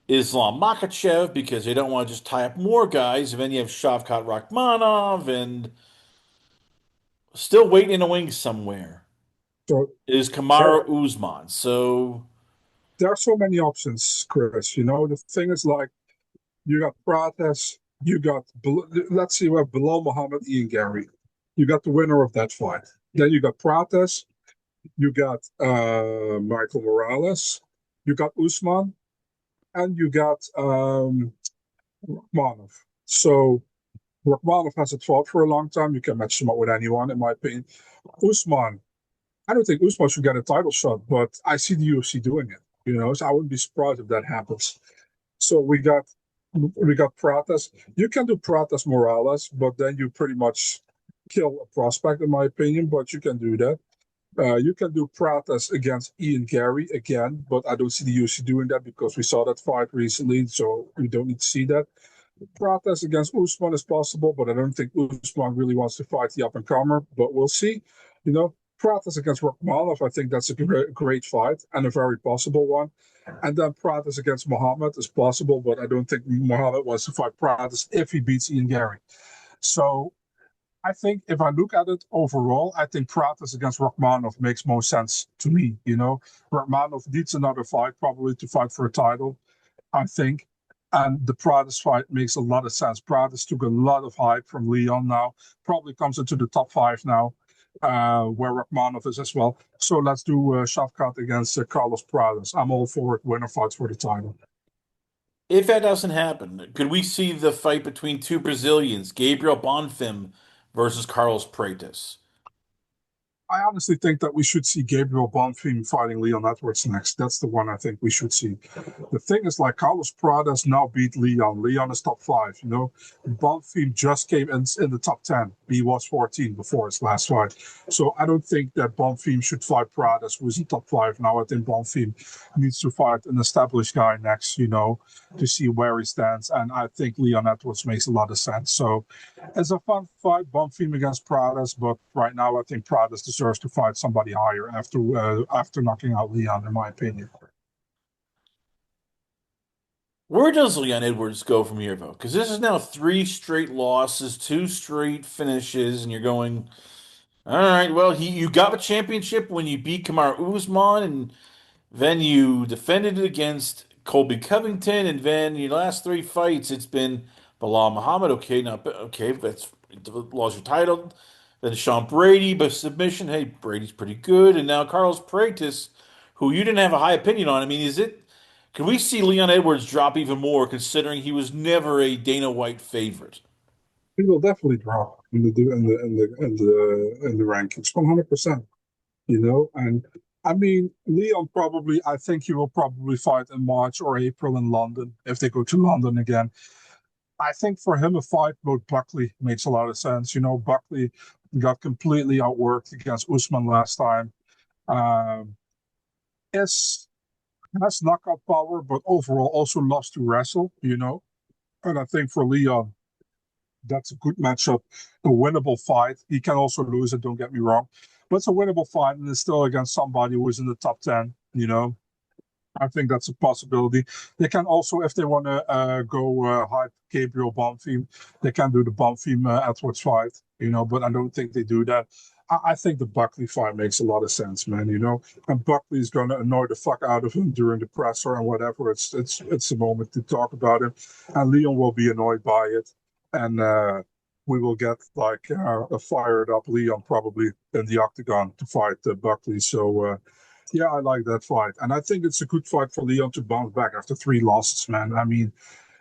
Islam Makhachev because they don't want to just tie up more guys. And then you have Shavkat Rakhmonov and still waiting in the wings somewhere So is there, Kamaru Usman. So there are so many options, Chris. The thing is, like, you got Prates, let's see, we have Bilal Muhammad, Ian Gary. You got the winner of that fight. Then you got Prates, you got Michael Morales, you got Usman, and you got Rakhmonov. So Rakhmonov hasn't fought for a long time. You can match him up with anyone, in my opinion. Usman, I don't think Usman should get a title shot, but I see the UFC doing it. So I wouldn't be surprised if that happens. So we got Prates. You can do Prates Morales, but then you pretty much kill a prospect, in my opinion. But you can do that. You can do Prates against Ian Gary again, but I don't see the UFC doing that because we saw that fight recently, so we don't need to see that. Prates against Usman is possible, but I don't think Usman really wants to fight the up and comer. But we'll see. Prates against Rakhmonov, I think that's a great fight and a very possible one. And then Prates against Muhammad is possible, but I don't think Muhammad wants to fight Prates if he beats Ian Gary. So I think if I look at it overall, I think Prates against Rakhmonov makes most sense to me. Rakhmonov needs another fight probably to fight for a title, I think. And the Prates fight makes a lot of sense. Prates took a lot of hype from Leon now, probably comes into the top five now, where Rakhmonov is as well. So let's do Shavkat against Carlos Prates. I'm all for it. Winner fights for the title. if that doesn't happen, could we see the fight between two Brazilians, Gabriel Bonfim versus Carlos Prates? I honestly think that we should see Gabriel Bonfim fighting Leon Edwards next. That's the one I think we should see. The thing is, like, Carlos Pradas now beat Leon. Leon is top five. Bonfim just came in the top 10. He was 14 before his last fight. So I don't think that Bonfim should fight Pradas, who's in top five now. I think Bonfim needs to fight an established guy next, to see where he stands. And I think Leon Edwards makes a lot of sense. So it's a fun fight, Bonfim against Pradas, but right now I think Pradas deserves to fight somebody higher after knocking out Leon, in my opinion. Where does Leon Edwards go from here, though? Because this is now three straight losses, two straight finishes, and you're going, all right, well, you got the championship when you beat Kamaru Usman, and then you defended it against Colby Covington, and then your last three fights, it's been Bilal Muhammad. Okay, not okay, that's lost your title. Then Sean Brady by submission. Hey, Brady's pretty good, and now Carlos Prates, who you didn't have a high opinion on. I mean, is it? Can we see Leon Edwards drop even more, considering he was never a Dana White favorite? He will definitely drop in the rankings, 100%. And I mean, Leon probably. I think he will probably fight in March or April in London if they go to London again. I think for him, a fight with Buckley makes a lot of sense. Buckley got completely outworked against Usman last time. Um, is has knockout power, but overall also loves to wrestle. And I think for Leon, that's a good matchup, a winnable fight. He can also lose it, don't get me wrong. But it's a winnable fight, and it's still against somebody who is in the top 10. I think that's a possibility. They can also, if they want to go hype Gabriel Bonfim, they can do the Bonfim Edwards fight, but I don't think they do that. I think the Buckley fight makes a lot of sense, man. And Buckley's going to annoy the fuck out of him during the presser and whatever. It's a moment to talk about him. And Leon will be annoyed by it. And we will get like a fired up Leon probably in the octagon to fight Buckley. So, Yeah, I like that fight, and I think it's a good fight for Leon to bounce back after three losses, man.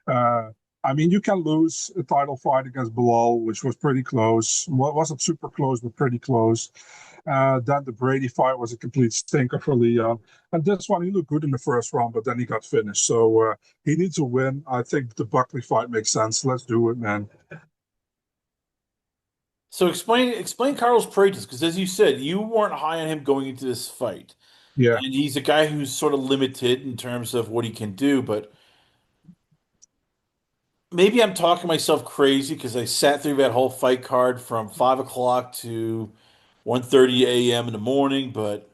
Uh, you can lose a title fight against Bilal, which was pretty close. Wasn't super close, but pretty close. Then the Brady fight was a complete stinker for Leon. And this one, he looked good in the first round, but then he got finished. So he needs a win. I think the Buckley fight makes sense. Let's do it, man. So explain Carlos Prates, because as you said, you weren't high on him going into this fight. Yeah. And he's a guy who's sort of limited in terms of what he can do, but maybe I'm talking myself crazy because I sat through that whole fight card from 5 o'clock to 1:30 a.m. in the morning, but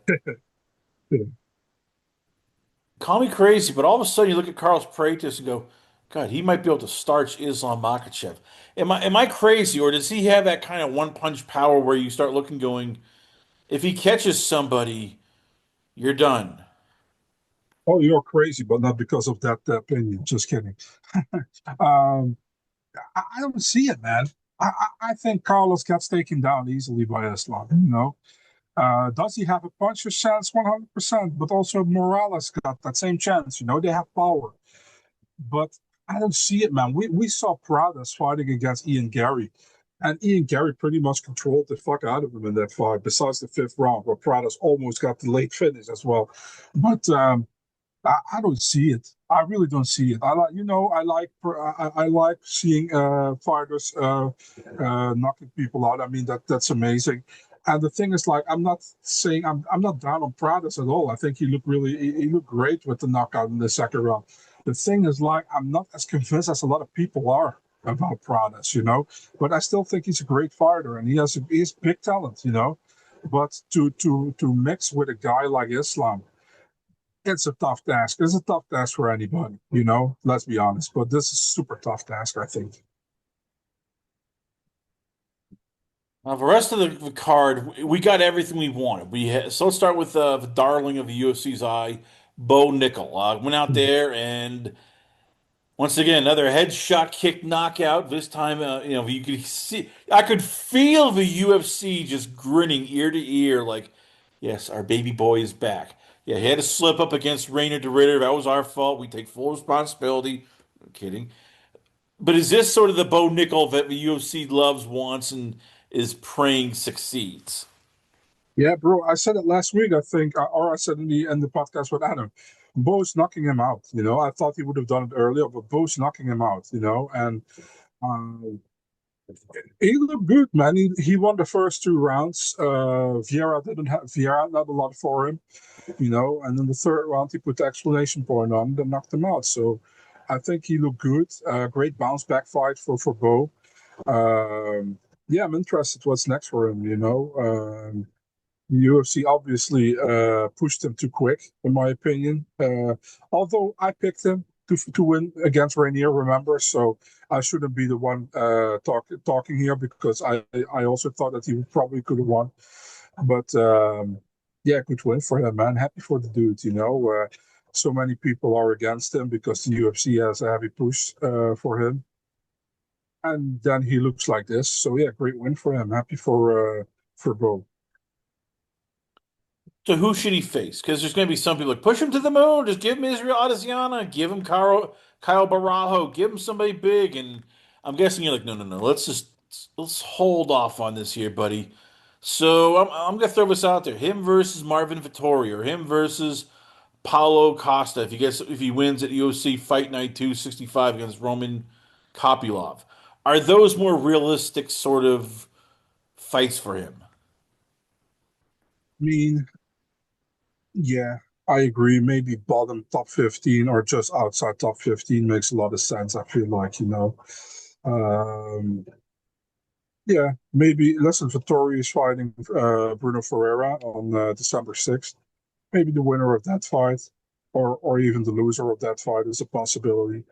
call me crazy, but all of a sudden you look at Carlos Prates and go, God, he might be able to starch Islam Makhachev. Am I crazy, or does he have that kind of one punch power where you start looking, going, if he catches somebody, you're done? Oh, you're crazy, but not because of that opinion. Just kidding. Um, I don't see it, man. I think Carlos gets taken down easily by Islam. Does he have a puncher's chance? 100%. But also Morales got that same chance. They have power. But I don't see it, man. We saw Pradas fighting against Ian Gary, and Ian Gary pretty much controlled the fuck out of him in that fight, besides the fifth round, where Pradas almost got the late finish as well. But I don't see it. I really don't see it. I like seeing fighters knocking people out. I mean that's amazing. And the thing is, like, I'm not saying I'm not down on Pradas at all. I think he looked great with the knockout in the second round. The thing is, like, I'm not as convinced as a lot of people are about Pradas. But I still think he's a great fighter, and he's big talent. But to mix with a guy like Islam, it's a tough task. It's a tough task for anybody. Let's be honest. But this is a super tough task, I think. Now, the rest of the card, we got everything we wanted. So let's start with the darling of the UFC's eye, Bo Nickel. Went out there and once again another headshot kick knockout. This time, you could see, I could feel the UFC just grinning ear to ear, like, yes, our baby boy is back. Yeah, he had to slip up against Rainer DeRitter. That was our fault. We take full responsibility. I'm kidding. But is this sort of the Bo Nickel that the UFC loves, wants, and is praying succeeds? Yeah, bro. I said it last week, I think, or I said in the podcast with Adam. Bo's knocking him out. I thought he would have done it earlier, but Bo's knocking him out. And uh, he looked good, man. He won the first two rounds. Vieira not a lot for him. And then the third round, he put the explanation point on and knocked him out. So I think he looked good. Great bounce back fight for Bo. Yeah, I'm interested what's next for him. The UFC obviously pushed him too quick, in my opinion. Although I picked him to win against Rainier, remember? So I shouldn't be the one talking here because I also thought that he probably could have won. But yeah, good win for him, man. Happy for the dude. So many people are against him because the UFC has a heavy push for him. And then he looks like this. So yeah, great win for him. Happy for Bo. So who should he face? Because there's going to be some people like push him to the moon, just give him Israel Adesanya, give him Kyle Barajo, give him somebody big. And I'm guessing you're like, no, no, no. Let's hold off on this here, buddy. So I'm going to throw this out there: him versus Marvin Vettori, or him versus Paulo Costa. If he wins at UFC Fight Night 265 against Roman Kopylov, are those more realistic sort of fights for him? I mean, yeah, I agree. Maybe bottom top 15 or just outside top 15 makes a lot of sense. I feel like. Um, yeah, maybe listen, Vittori is fighting Bruno Ferreira on December 6th. Maybe the winner of that fight or even the loser of that fight is a possibility.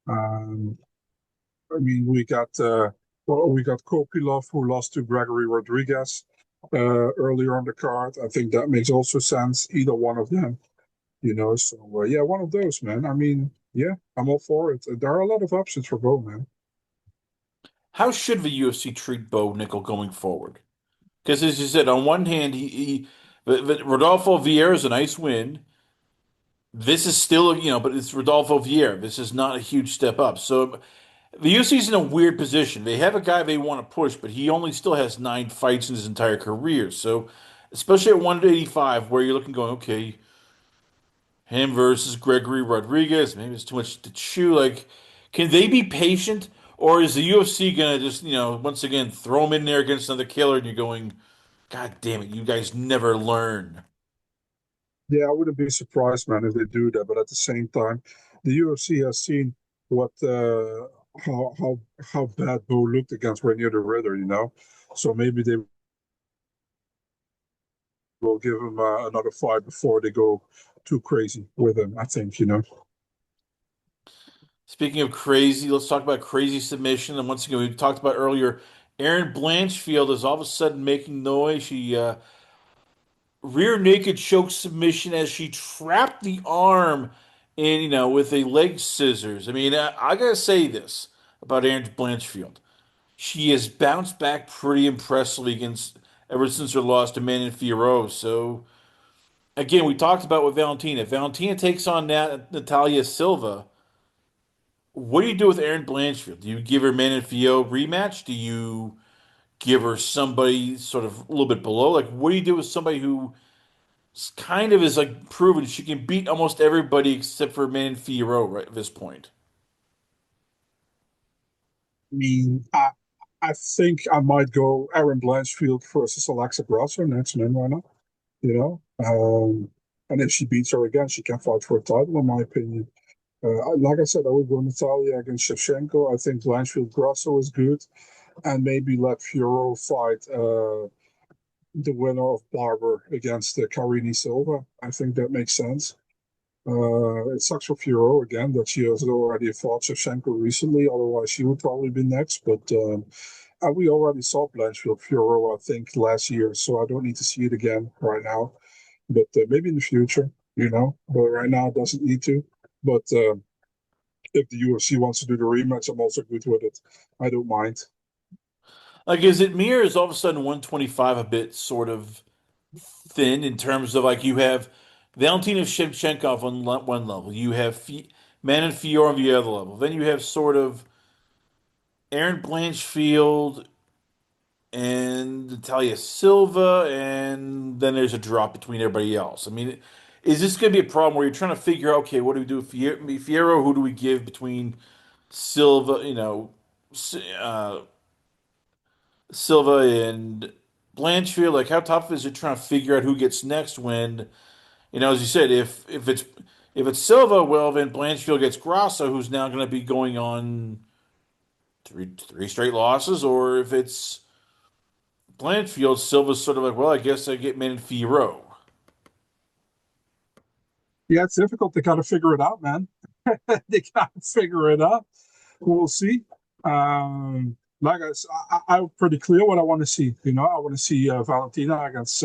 Um, I mean, we got Kopilov who lost to Gregory Rodriguez earlier on the card. I think that makes also sense. Either one of them. So yeah, one of those, man. I mean, yeah, I'm all for it. There are a lot of options for both, man. How should the UFC treat Bo Nickel going forward? Because as you said, on one hand, But Rodolfo Vieira is a nice win. This is still, but it's Rodolfo Vieira. This is not a huge step up. So the UFC's in a weird position. They have a guy they want to push, but he only still has 9 fights in his entire career. So, especially at 185, where you're looking going, okay, him versus Gregory Rodriguez, maybe it's too much to chew. Like, can they be patient, or is the UFC gonna just, once again throw him in there against another killer, and you're going, God damn it, you guys never learn. Yeah, I wouldn't be surprised, man, if they do that. But at the same time, the UFC has seen what how bad Bo looked against Rainier the Ritter, you know. So maybe they will give him another fight before they go too crazy with him. I think, you know. Speaking of crazy, let's talk about crazy submission. And once again, we talked about earlier, Erin Blanchfield is all of a sudden making noise. She rear naked choke submission as she trapped the arm in, with a leg scissors. I mean, I gotta say this about Erin Blanchfield. She has bounced back pretty impressively against ever since her loss to Manon Fiorot. So again, we talked about with Valentina. Valentina takes on Natalia Silva. What do you do with Erin Blanchfield? Do you give her Manon Fiorot rematch? Do you give her somebody sort of a little bit below? Like, what do you do with somebody who kind of is like proven she can beat almost everybody except for Man Fiorot right at this point? I mean, I think I might go Aaron Blanchfield versus Alexa Grasso next, man. Why not? You know, and if she beats her again, she can fight for a title, in my opinion. Like I said, I would go Natalia against Shevchenko. I think Blanchfield Grasso is good, and maybe let Fiorot fight the winner of Barber against Carini Silva. I think that makes sense. It sucks for Fiorot again that she has already fought Shevchenko recently. Otherwise, she would probably be next. But we already saw Blanchfield Fiorot, I think, last year, so I don't need to see it again right now. But maybe in the future, you know. But right now, it doesn't need to. But if the UFC wants to do the rematch, I'm also good with it. I don't mind. Like, is it me or is all of a sudden 125 a bit sort of thin in terms of like you have Valentina Shevchenkov on one level, you have Manon Fiorot on the other level, then you have sort of Aaron Blanchfield and Natalia Silva, and then there's a drop between everybody else. I mean, is this going to be a problem where you're trying to figure out, okay, what do we do with Fierro? Who do we give between Silva, uh, Silva and Blanchfield? Like, how tough is it trying to figure out who gets next when, as you said, if it's Silva, well, then Blanchfield gets Grasso, who's now going to be going on three straight losses, or if it's Blanchfield, Silva's sort of like, well, I guess I get Man Firo. Yeah, it's difficult. They got to figure it out, man. They got to figure it out. We'll see. Like I'm pretty clear what I want to see. You know, I want to see Valentina against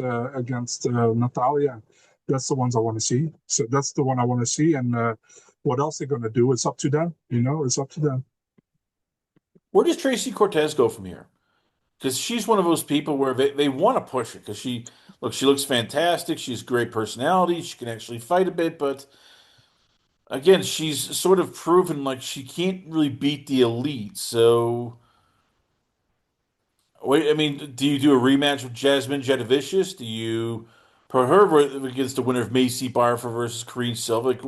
Natalia. That's the ones I want to see. So that's the one I want to see. And what else they're going to do? It's up to them. You know, it's up to them. Where does Tracy Cortez go from here? Because she's one of those people where they want to push it because she looks fantastic. She's great personality. She can actually fight a bit, but again, she's sort of proven like she can't really beat the elite. So, wait, I mean, do you do a rematch with Jasmine Jadavicius? Do you put her against the winner of Macy Barfer versus Karine Silva? Like,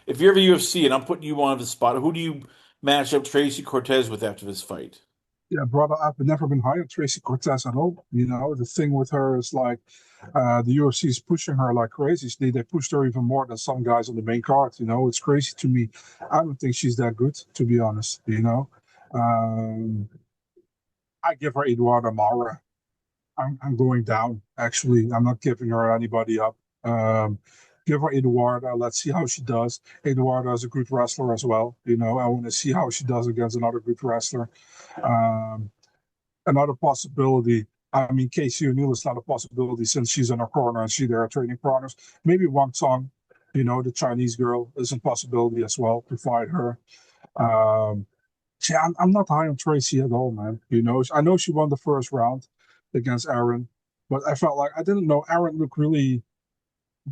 if you're the UFC and I'm putting you on the spot, who do you match up Tracy Cortez with after this fight? Yeah, brother, I've never been high on Tracy Cortez at all. You know, the thing with her is like the UFC is pushing her like crazy. They pushed her even more than some guys on the main card. You know, it's crazy to me. I don't think she's that good, to be honest. You know, um, I give her Eduardo Mara. I'm going down. Actually, I'm not giving her anybody up. Um, give her Eduardo. Let's see how she does. Eduardo is a good wrestler as well. You know, I want to see how she does against another good wrestler. Um, Another possibility. I mean, Casey O'Neill is not a possibility since she's in her corner and she there training partners. Maybe Wang Tong, you know, the Chinese girl, is a possibility as well to fight her. Um, See, I'm not high on Tracy at all, man. You know, I know she won the first round against Aaron. But I felt like I didn't know Aaron looked really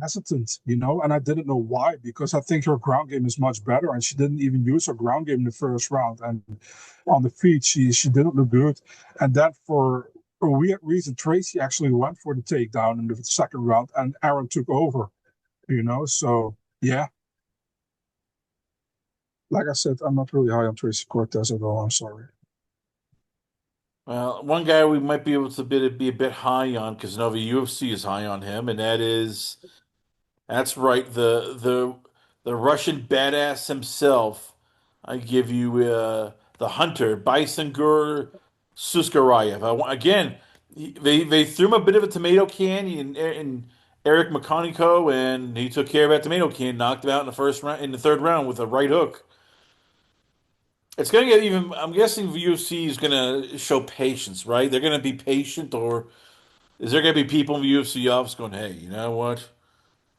hesitant, and I didn't know why because I think her ground game is much better, and she didn't even use her ground game in the first round. And on the feet, she didn't look good. And then for a weird reason, Tracy actually went for the takedown in the second round, and Aaron took over. So yeah, like I said, I'm not really high on Tracy Cortez at all. I'm sorry. Well, one guy we might be able to be a bit high on because Nova UFC is high on him, and that's right, the Russian badass himself. I give you the hunter, Baisengur Suskarayev. Again, they threw him a bit of a tomato can in Eric McConico, and he took care of that tomato can, knocked him out in the first round, in the third round with a right hook. It's gonna get even. I'm guessing the UFC is gonna show patience, right? They're gonna be patient, or is there gonna be people in the UFC office going, "Hey, you know what?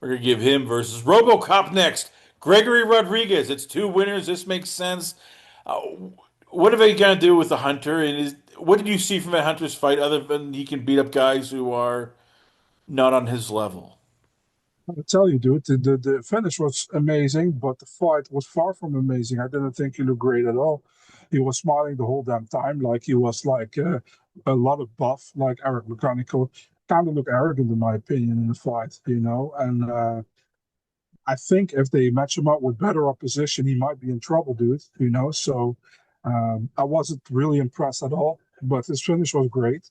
We're gonna give him versus RoboCop next. Gregory Rodriguez. It's two winners. This makes sense." Uh, what are they gonna do with the Hunter? What did you see from that Hunter's fight other than he can beat up guys who are not on his level? I tell you, dude, the finish was amazing, but the fight was far from amazing. I didn't think he looked great at all. He was smiling the whole damn time, like he was like a lot of buff, like Eric Mechanical. Kind of look arrogant, in my opinion, in the fight. And I think if they match him up with better opposition, he might be in trouble, dude. So I wasn't really impressed at all, but his finish was great.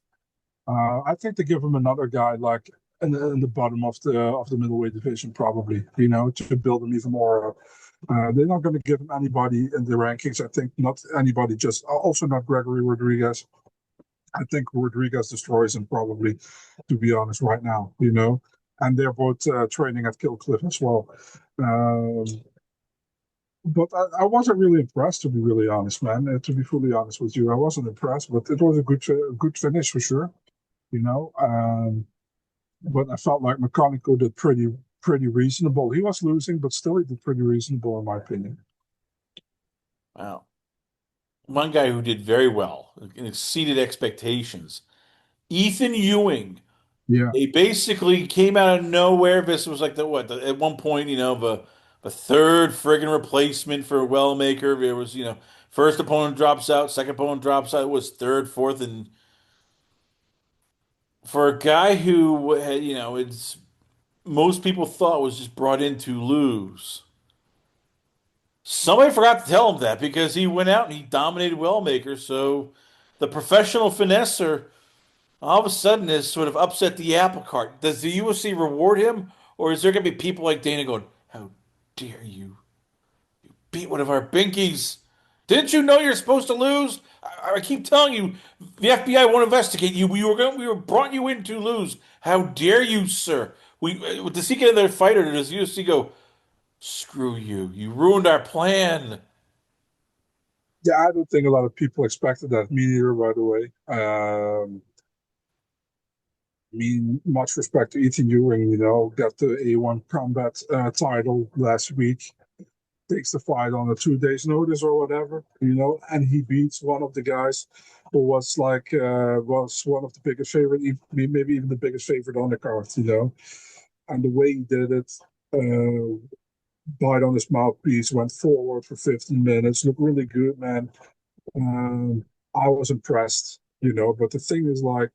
I think they give him another guy like in the bottom of the middleweight division, probably, to build him even more up. They're not going to give him anybody in the rankings. I think not anybody, just also not Gregory Rodriguez. I think Rodriguez destroys him probably, to be honest, right now. And they're both training at Kill Cliff as well. Um, but I wasn't really impressed, to be really honest, man. To be fully honest with you, I wasn't impressed, but it was a good finish for sure. You know, um, but I felt like McConical did pretty reasonable. He was losing, but still he did pretty reasonable in my opinion. Wow. One guy who did very well and exceeded expectations. Ethan Ewing. Yeah, They basically came out of nowhere. This was like at one point, the third friggin' replacement for Wellmaker. There was, first opponent drops out, second opponent drops out. It was third, fourth, and for a guy who had, it's most people thought was just brought in to lose. Somebody forgot to tell him that because he went out and he dominated Wellmaker. So the professional finesser all of a sudden has sort of upset the apple cart. Does the UFC reward him, or is there going to be people like Dana going, "How dare you beat one of our binkies? Didn't you know you're supposed to lose? I keep telling you, the FBI won't investigate you. We were brought you in to lose. How dare you, sir? Does he get in there fight, or does the UFC go, screw you? You ruined our plan." yeah. I don't think a lot of people expected that. Me neither, by the way. I mean, much respect to Ethan Ewing. Got the A1 Combat title last week. Takes the fight on a 2 days notice or whatever, and he beats one of the guys who was one of the biggest favorite, maybe even the biggest favorite on the card. And the way he did it, uh, bite on his mouthpiece, went forward for 15 minutes, looked really good, man. I was impressed. But the thing is, like,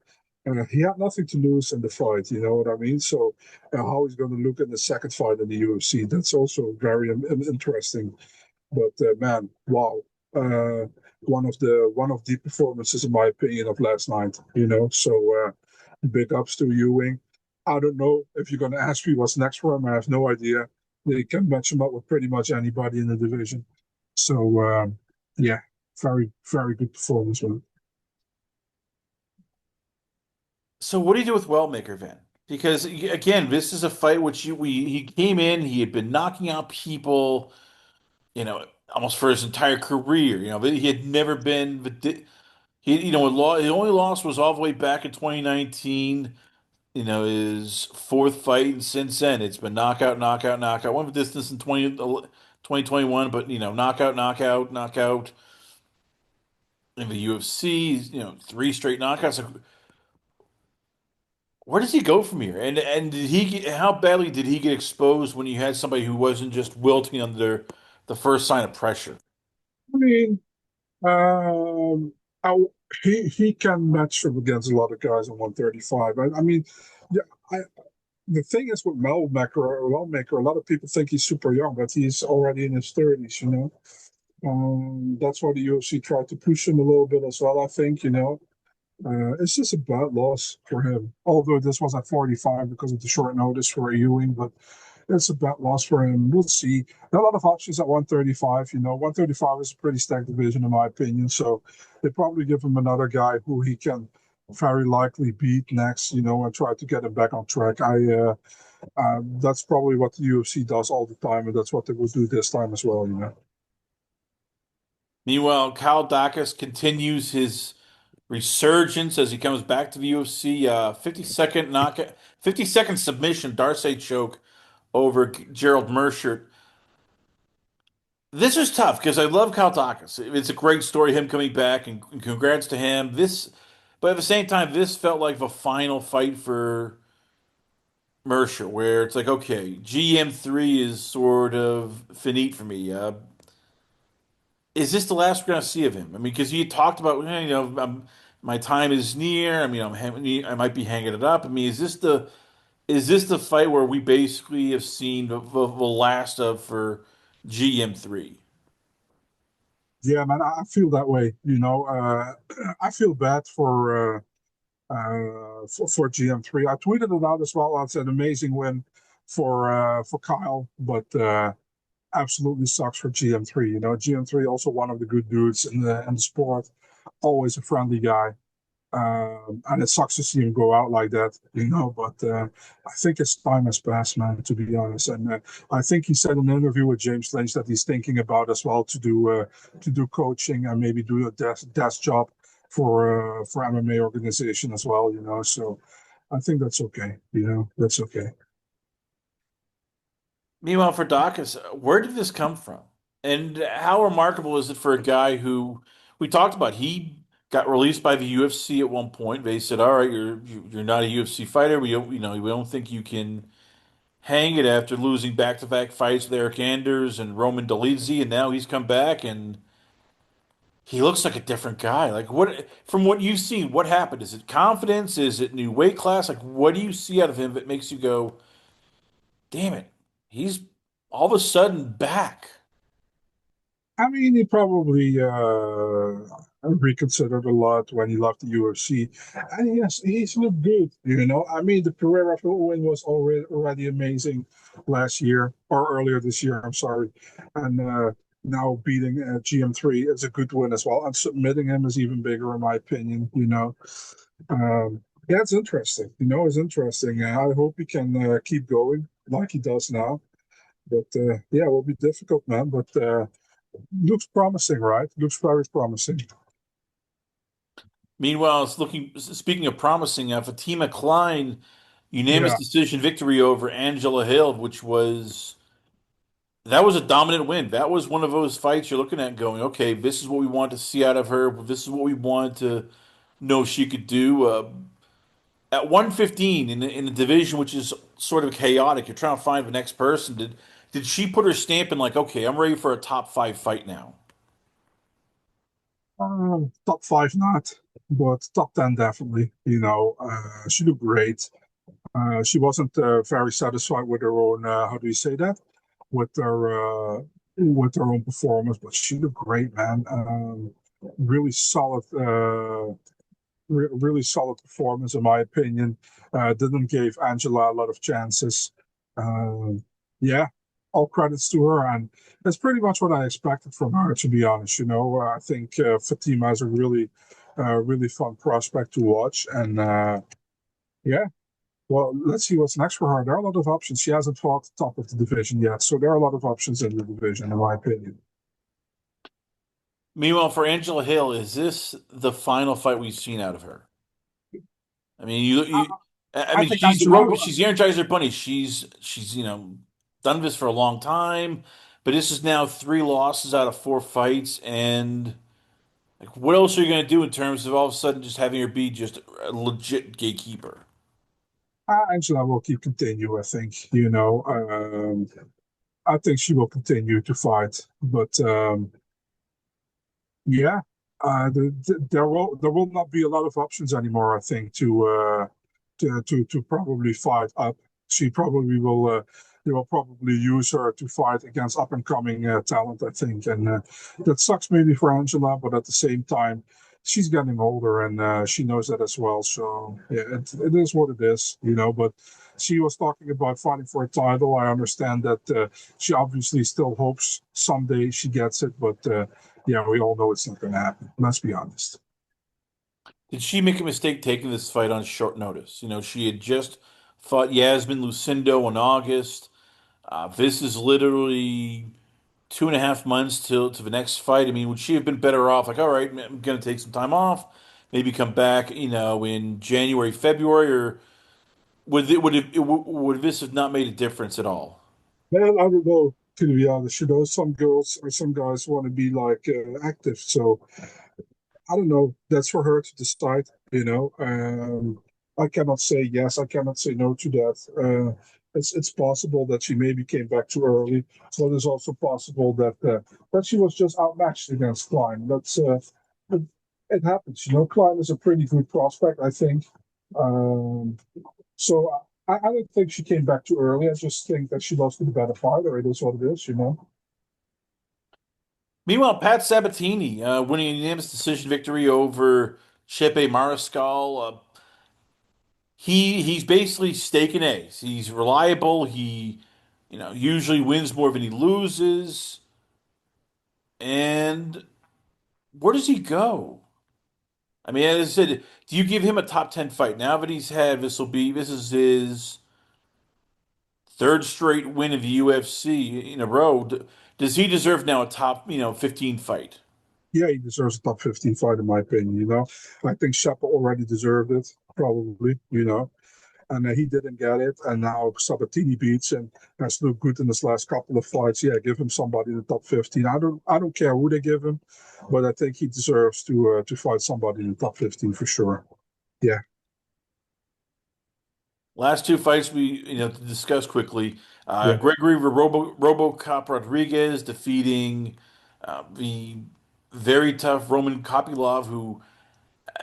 he had nothing to lose in the fight. You know what I mean? So, how he's going to look in the second fight in the UFC, that's also very interesting. But man, wow, uh, one of the performances, in my opinion, of last night. So big ups to Ewing. I don't know if you're going to ask me what's next for him. I have no idea. They can match him up with pretty much anybody in the division. So yeah, very very good performance, man. So what do you do with Wellmaker then? Because again, this is a fight which he came in, he had been knocking out people, almost for his entire career. He had never been his only loss was all the way back in 2019. His fourth fight, and since then it's been knockout, knockout, knockout. Went the distance in 2021, but knockout, knockout, knockout in the UFC. Three straight knockouts. Like, where does he go from here? And did he get, how badly did he get exposed when you had somebody who wasn't just wilting under the first sign of pressure? I mean, um, I, he can match up against a lot of guys on 135. I mean, yeah, I, the thing is with Melmaker, a lot of people think he's super young, but he's already in his 30s, you know. That's why the UFC tried to push him a little bit as well, I think, you know. It's just a bad loss for him. Although this was at 45 because of the short notice for Ewing, but it's a bad loss for him. We'll see. There are a lot of options at 135. You know, 135 is a pretty stacked division in my opinion. So they probably give him another guy who he can very likely beat next. You know, and try to get him back on track. That's probably what the UFC does all the time, and that's what they will do this time as well. You know. Meanwhile, Kyle Dacus continues his resurgence as he comes back to the UFC. 50-second knockout, 50-second submission, Darce choke over Gerald Merchant. This is tough because I love Kyle Dacus. It's a great story, him coming back, and congrats to him. But at the same time, this felt like the final fight for Mercer, where it's like, okay, GM3 is sort of finite for me. Is this the last we're going to see of him? I mean, because he had talked about, my time is near. I mean, I might be hanging it up. I mean, is this the fight where we basically have seen the last of for GM3? Yeah, man, I feel that way. You know, I feel bad for GM3. I tweeted it out as well. It's an amazing win for Kyle, but absolutely sucks for GM3. You know, GM3 also one of the good dudes in the sport, always a friendly guy. And it sucks to see him go out like that, you know. But I think his time has passed, man. To be honest, and I think he said in an interview with James Lynch that he's thinking about as well to do coaching and maybe do a desk job for MMA organization as well, you know. So I think that's okay, you know. That's okay. Meanwhile, for Dawkins, where did this come from? And how remarkable is it for a guy who we talked about? He got released by the UFC at one point. They said, "All right, you're not a UFC fighter. We don't think you can hang it after losing back-to-back fights with Eric Anders and Roman Dolidze." And now he's come back and he looks like a different guy. Like what from what you've seen, what happened? Is it confidence? Is it new weight class? Like what do you see out of him that makes you go, "Damn it, he's all of a sudden back"? I mean, he probably reconsidered a lot when he left the UFC, and yes, he's looked good. You know, I mean, the Pereira win was already amazing last year or earlier this year. I'm sorry, and now beating GM3 is a good win as well, and submitting him is even bigger in my opinion. You know, yeah, it's interesting. You know, it's interesting. I hope he can keep going like he does now. But yeah, it will be difficult, man. But looks promising, right? Looks very promising. Meanwhile, speaking of promising, Fatima Klein, unanimous Yeah. decision victory over Angela Hill, that was a dominant win. That was one of those fights you're looking at going, okay, this is what we want to see out of her. This is what we wanted to know she could do. At 115 in the division, which is sort of chaotic, you're trying to find the next person. Did she put her stamp in like, okay, I'm ready for a top five fight now? Top five, not, but top 10 definitely. You know, she looked great. She wasn't very satisfied with her own, how do you say that? With her own performance, but she looked great, man. Really solid, really solid performance in my opinion. Didn't give Angela a lot of chances. Yeah, all credits to her, and that's pretty much what I expected from her. To be honest, you know, I think Fatima is a really fun prospect to watch, and yeah. Well, let's see what's next for her. There are a lot of options. She hasn't fought the top of the division yet, so there are a lot of options in the division, in my opinion. Meanwhile, for Angela Hill, is this the final fight we've seen out of her? I mean, I, I I mean, think Angela. she's the Energizer Bunny. She's done this for a long time, but this is now three losses out of four fights, and like, what else are you going to do in terms of all of a sudden just having her be just a legit gatekeeper? Angela will keep continue, I think. I think she will continue to fight, but yeah, there will not be a lot of options anymore. I think to probably fight up. She probably will. They will probably use her to fight against up and coming talent. I think, and that sucks maybe for Angela, but at the same time, she's getting older and she knows that as well. So yeah, it is what it is, But she was talking about fighting for a title. I understand that she obviously still hopes someday she gets it, but. Yeah, we all know it's not going to happen. Let's be honest. Did she make a mistake taking this fight on short notice? She had just fought Yasmin Lucindo in August. This is literally 2.5 months till to the next fight. I mean, would she have been better off? Like, all right, I'm going to take some time off, maybe come back, in January, February, or would this have not made a difference at all? Man, I don't know. To be honest, some girls or some guys want to be like active. So I don't know. That's for her to decide. I cannot say yes. I cannot say no to that. It's possible that she maybe came back too early, but it's also possible that she was just outmatched against Klein. It, it happens. Klein is a pretty good prospect, I think. Um, so I don't think she came back too early. I just think that she lost to the better fighter. It is what it is. Meanwhile, Pat Sabatini winning a unanimous decision victory over Chepe Mariscal. He's basically steak and eggs. He's reliable. He, usually wins more than he loses. And where does he go? I mean, as I said, do you give him a top 10 fight? Now that this is his third straight win of the UFC in a row. Does he deserve now a top, 15 fight? Yeah, he deserves a top 15 fight, in my opinion. I think Shepard already deserved it, probably. And he didn't get it. And now Sabatini beats and has looked good in his last couple of fights. Yeah, give him somebody in the top 15. I don't care who they give him, but I think he deserves to fight somebody in the top 15 for sure. Yeah, Last two fights to discuss quickly. yeah. Gregory RoboCop Rodriguez defeating the very tough Roman Kopylov, who,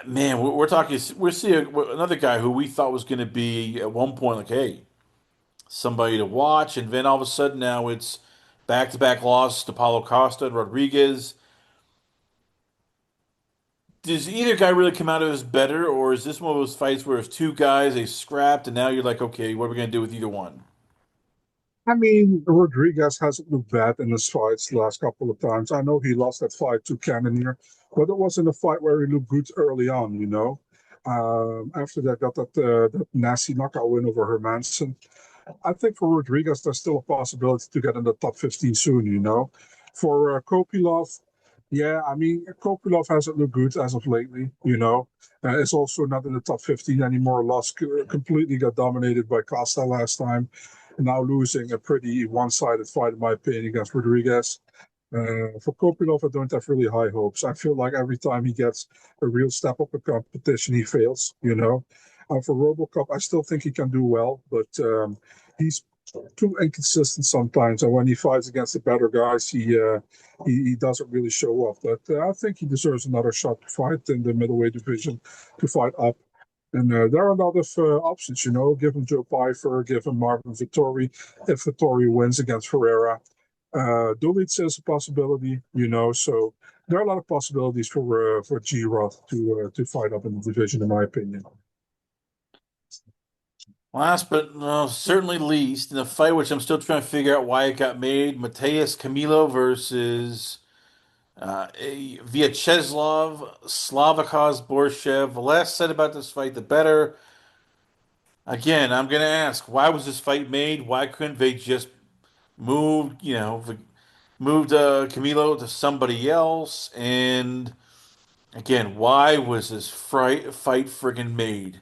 man, we're talking, we're seeing another guy who we thought was going to be at one point like, hey, somebody to watch, and then all of a sudden now it's back-to-back losses to Paulo Costa and Rodriguez. Does either guy really come out of this better, or is this one of those fights where it's two guys, they scrapped, and now you're like, okay, what are we going to do with either one? I mean, Rodriguez hasn't looked bad in his fights the last couple of times. I know he lost that fight to Cannonier, but it wasn't a fight where he looked good early on. After that, got that nasty knockout win over Hermanson. I think for Rodriguez, there's still a possibility to get in the top 15 soon. For Kopilov, yeah, I mean, Kopilov hasn't looked good as of lately. It's also not in the top 15 anymore. Lost completely, got dominated by Costa last time. Now losing a pretty one-sided fight, in my opinion, against Rodriguez. For Kopilov, I don't have really high hopes. I feel like every time he gets a real step up in competition, he fails. For RoboCop, I still think he can do well, but he's too inconsistent sometimes. And when he fights against the better guys, he doesn't really show off. But I think he deserves another shot to fight in the middleweight division, to fight up. And there are a lot of options. Give him Joe Pfeiffer, give him Marvin Vittori if Vittori wins against Ferreira. Dulitz is a possibility. So there are a lot of possibilities for G-Rod to fight up in the division, in my opinion. Last but certainly least, in a fight which I'm still trying to figure out why it got made, Mateus Camilo versus Vyacheslav Slavakos Borshev. The less said about this fight, the better. Again, I'm going to ask, why was this fight made? Why couldn't they just moved Camilo to somebody else? And again, why was this fight friggin' made?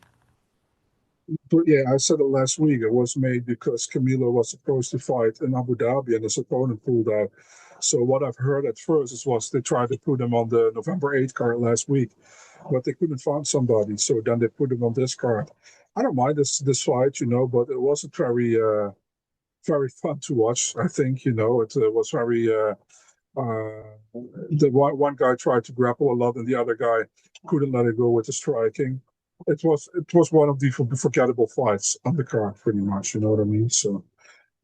But yeah, I said it last week. It was made because Camilo was supposed to fight in Abu Dhabi and his opponent pulled out. So what I've heard at first was they tried to put him on the November 8th card last week, but they couldn't find somebody. So then they put him on this card. I don't mind this fight, but it wasn't very fun to watch. I think it was very the one guy tried to grapple a lot, and the other guy couldn't let it go with the striking. It was one of the forgettable fights on the card, pretty much. You know what I mean? So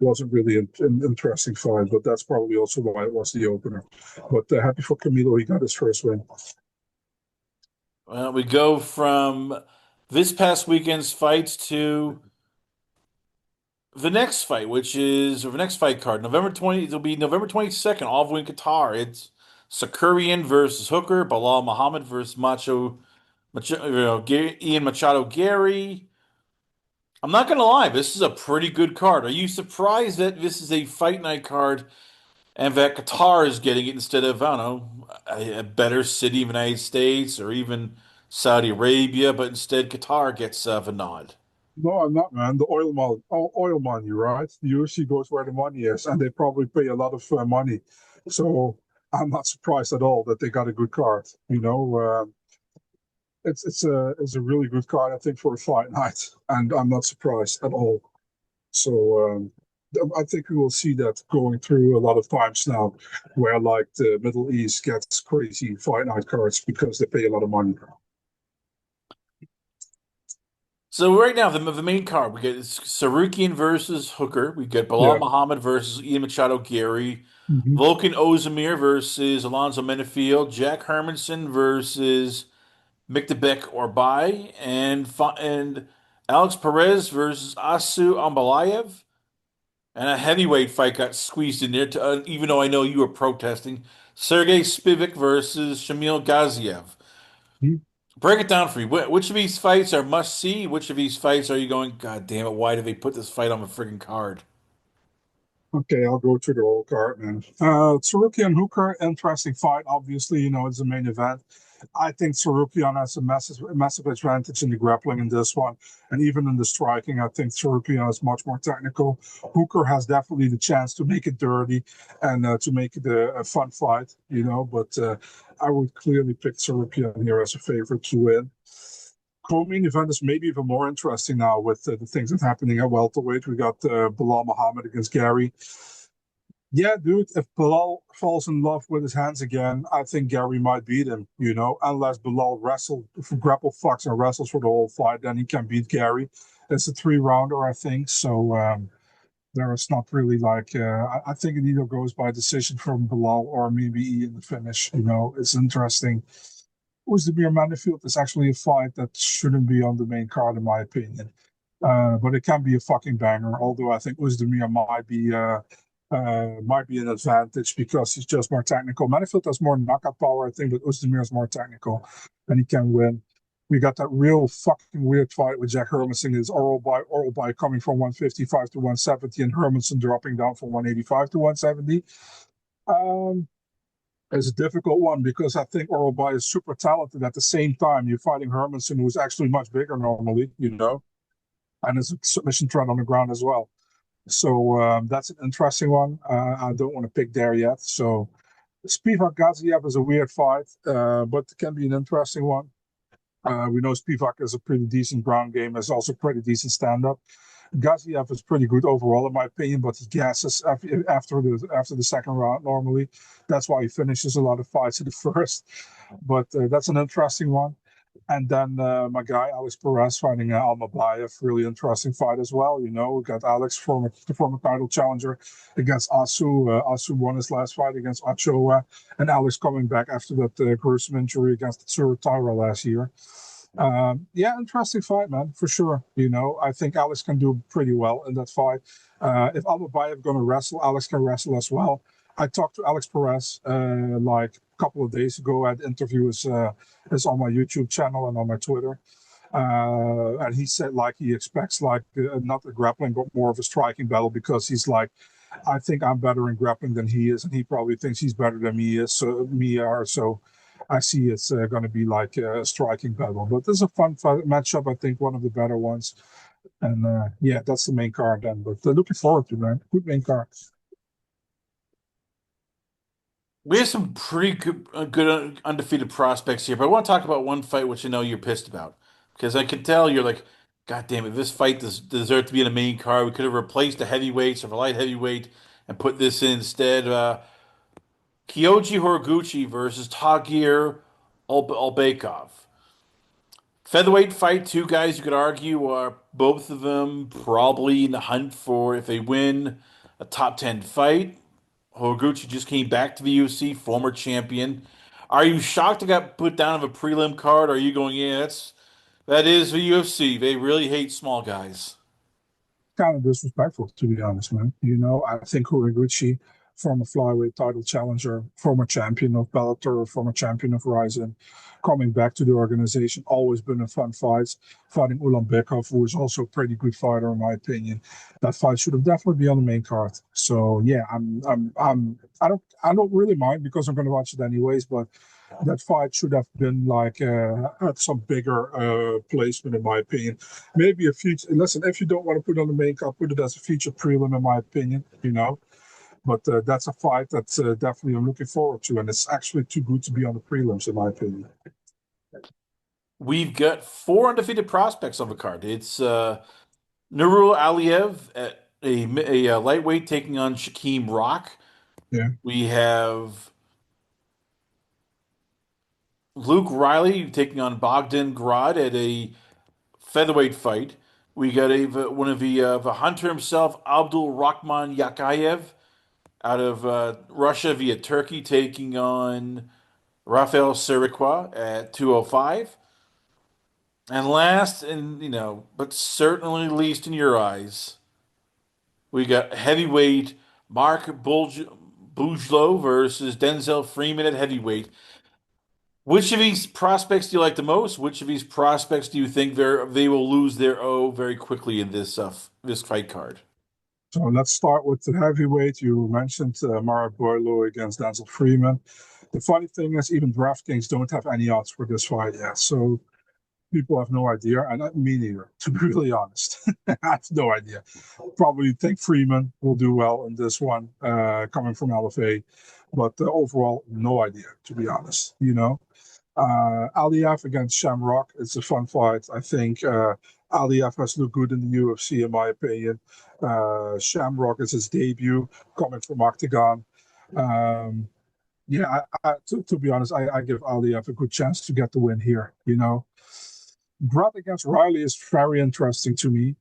it wasn't really an interesting fight, but that's probably also why it was the opener. But happy for Camilo, he got his first win. We go from this past weekend's fights to the next fight, or the next fight card, November 20, it'll be November 22nd, all in Qatar. It's Sakurian versus Hooker, Bilal Muhammad versus Ian Machado Gary. I'm not gonna lie, this is a pretty good card. Are you surprised that this is a fight night card and that Qatar is getting it instead of, I don't know, a better city of the United States or even Saudi Arabia, but instead Qatar gets the nod? No, I'm not, man. The oil money, right? The UFC goes where the money is, and they probably pay a lot of money. So I'm not surprised at all that they got a good card. It's a really good card, I think, for a fight night, and I'm not surprised at all. So I think we will see that going through a lot of times now, where like the Middle East gets crazy fight night cards because they pay a lot of money. So right now, the main card, we get Sarukian versus Hooker. We get Bilal Yeah. Muhammad versus Ian Machado Gary. Hmm. Volkan Ozdemir versus Alonzo Menefiel. Jack Hermanson versus Miktabek Orbay. And Alex Perez versus Asu Ambalaev. And a heavyweight fight got squeezed in there, even though I know you were protesting. Sergey Spivak versus Shamil Gaziev. Break it down for me. Which of these fights are must see? Which of these fights are you going, God damn it, why did they put this fight on the friggin' card? Okay, I'll go to the whole card, man. Tsarukian and Hooker, interesting fight. Obviously, it's the main event. I think Tsarukian has a massive advantage in the grappling in this one, and even in the striking. I think Tsarukian is much more technical. Hooker has definitely the chance to make it dirty and to make it a fun fight, But I would clearly pick Tsarukian here as a favorite to win. Co-main event is maybe even more interesting now with the things that are happening at welterweight. We got Bilal Muhammad against Gary. Yeah, dude, if Bilal falls in love with his hands again, I think Gary might beat him, unless Bilal grapple fucks and wrestles for the whole fight, then he can beat Gary. It's a three-rounder, I think. So there is not really like, I think it either goes by decision from Bilal or maybe in the finish. It's interesting. Oezdemir Manifield is actually a fight that shouldn't be on the main card, in my opinion. But it can be a fucking banger. Although I think Oezdemir might be an advantage because he's just more technical. Manifield has more knockout power, I think, but Oezdemir is more technical, and he can win. We got that real fucking weird fight with Jack Hermanson. His oral by coming from 155 to 170, and Hermanson dropping down from 185 to 170. Um, it's a difficult one because I think Oralby is super talented. At the same time, you're fighting Hermanson, who's actually much bigger normally, and is a submission threat on the ground as well. So that's an interesting one. I don't want to pick there yet. So Spivak Gaziev is a weird fight, but it can be an interesting one. We know Spivak is a pretty decent ground game, is also pretty decent stand up. Gaziev is pretty good overall, in my opinion, but he gasses after the second round normally. That's why he finishes a lot of fights in the first. But that's an interesting one. And then my guy Alex Perez fighting Almabayev, really interesting fight as well. We got Alex, the former title challenger, against Asu. Asu won his last fight against Ochoa, and Alex coming back after that gruesome injury against Tsuru Taira last year. Yeah, interesting fight, man, for sure. I think Alex can do pretty well in that fight. If Almabayev going to wrestle, Alex can wrestle as well. I talked to Alex Perez like a couple of days ago. I had interviews is on my YouTube channel and on my Twitter. And he said like he expects like not a grappling but more of a striking battle because he's like, I think I'm better in grappling than he is, and he probably thinks he's better than me are. So I see it's going to be like a striking battle. But this is a fun matchup. I think one of the better ones. And yeah, that's the main card then. But looking forward to man. Good main card. We have some pretty good undefeated prospects here, but I want to talk about one fight which I know you're pissed about because I can tell you're like, God damn it, this fight deserved to be in the main card. We could have replaced the heavyweights or a light heavyweight and put this in instead. Kyoji Horiguchi versus Tagir Albekov. Featherweight fight, two guys you could argue are both of them probably in the hunt for, if they win, a top 10 fight. Horiguchi just came back to the UFC, former champion. Are you shocked to got put down of a prelim card? Or are you going, yeah, that is the UFC. They really hate small guys. Kind of disrespectful, to be honest, man. I think Horiguchi, former flyweight title challenger, former champion of Bellator, former champion of Ryzen, coming back to the organization, always been a fun fight. Fighting Ulan Bekov, who is also a pretty good fighter, in my opinion. That fight should have definitely been on the main card. So yeah, I don't really mind because I'm going to watch it anyways. But that fight should have been like at some bigger placement, in my opinion. Maybe a feature. Listen, if you don't want to put it on the main card, put it as a feature prelim, in my opinion. But that's a fight that definitely I'm looking forward to, and it's actually too good to be on the prelims, in my opinion. We've got four undefeated prospects on the card. It's Nurul Aliev at a lightweight taking on Shaquem Rock. Yeah. We have Luke Riley taking on Bogdan Grad at a featherweight fight. We got one of the hunter himself, Abdul Rahman Yakayev, out of Russia via Turkey, taking on Rafael Siriqua at 205. And last, and but certainly least in your eyes, we got heavyweight Mark Bujlo versus Denzel Freeman at heavyweight. Which of these prospects do you like the most? Which of these prospects do you think they will lose their O very quickly in this fight card? So let's start with the heavyweight. You mentioned Mara Boylo against Denzel Freeman. The funny thing is, even DraftKings don't have any odds for this fight yet. So people have no idea, and me neither, to be really honest. I have no idea. Probably think Freeman will do well in this one, coming from LFA. But overall, no idea, to be honest. Aliev against Shamrock, it's a fun fight. I think Aliev has looked good in the UFC, in my opinion. Shamrock is his debut, coming from Octagon. Um, yeah, to be honest, I give Aliev a good chance to get the win here. Brad against Riley is very interesting to me.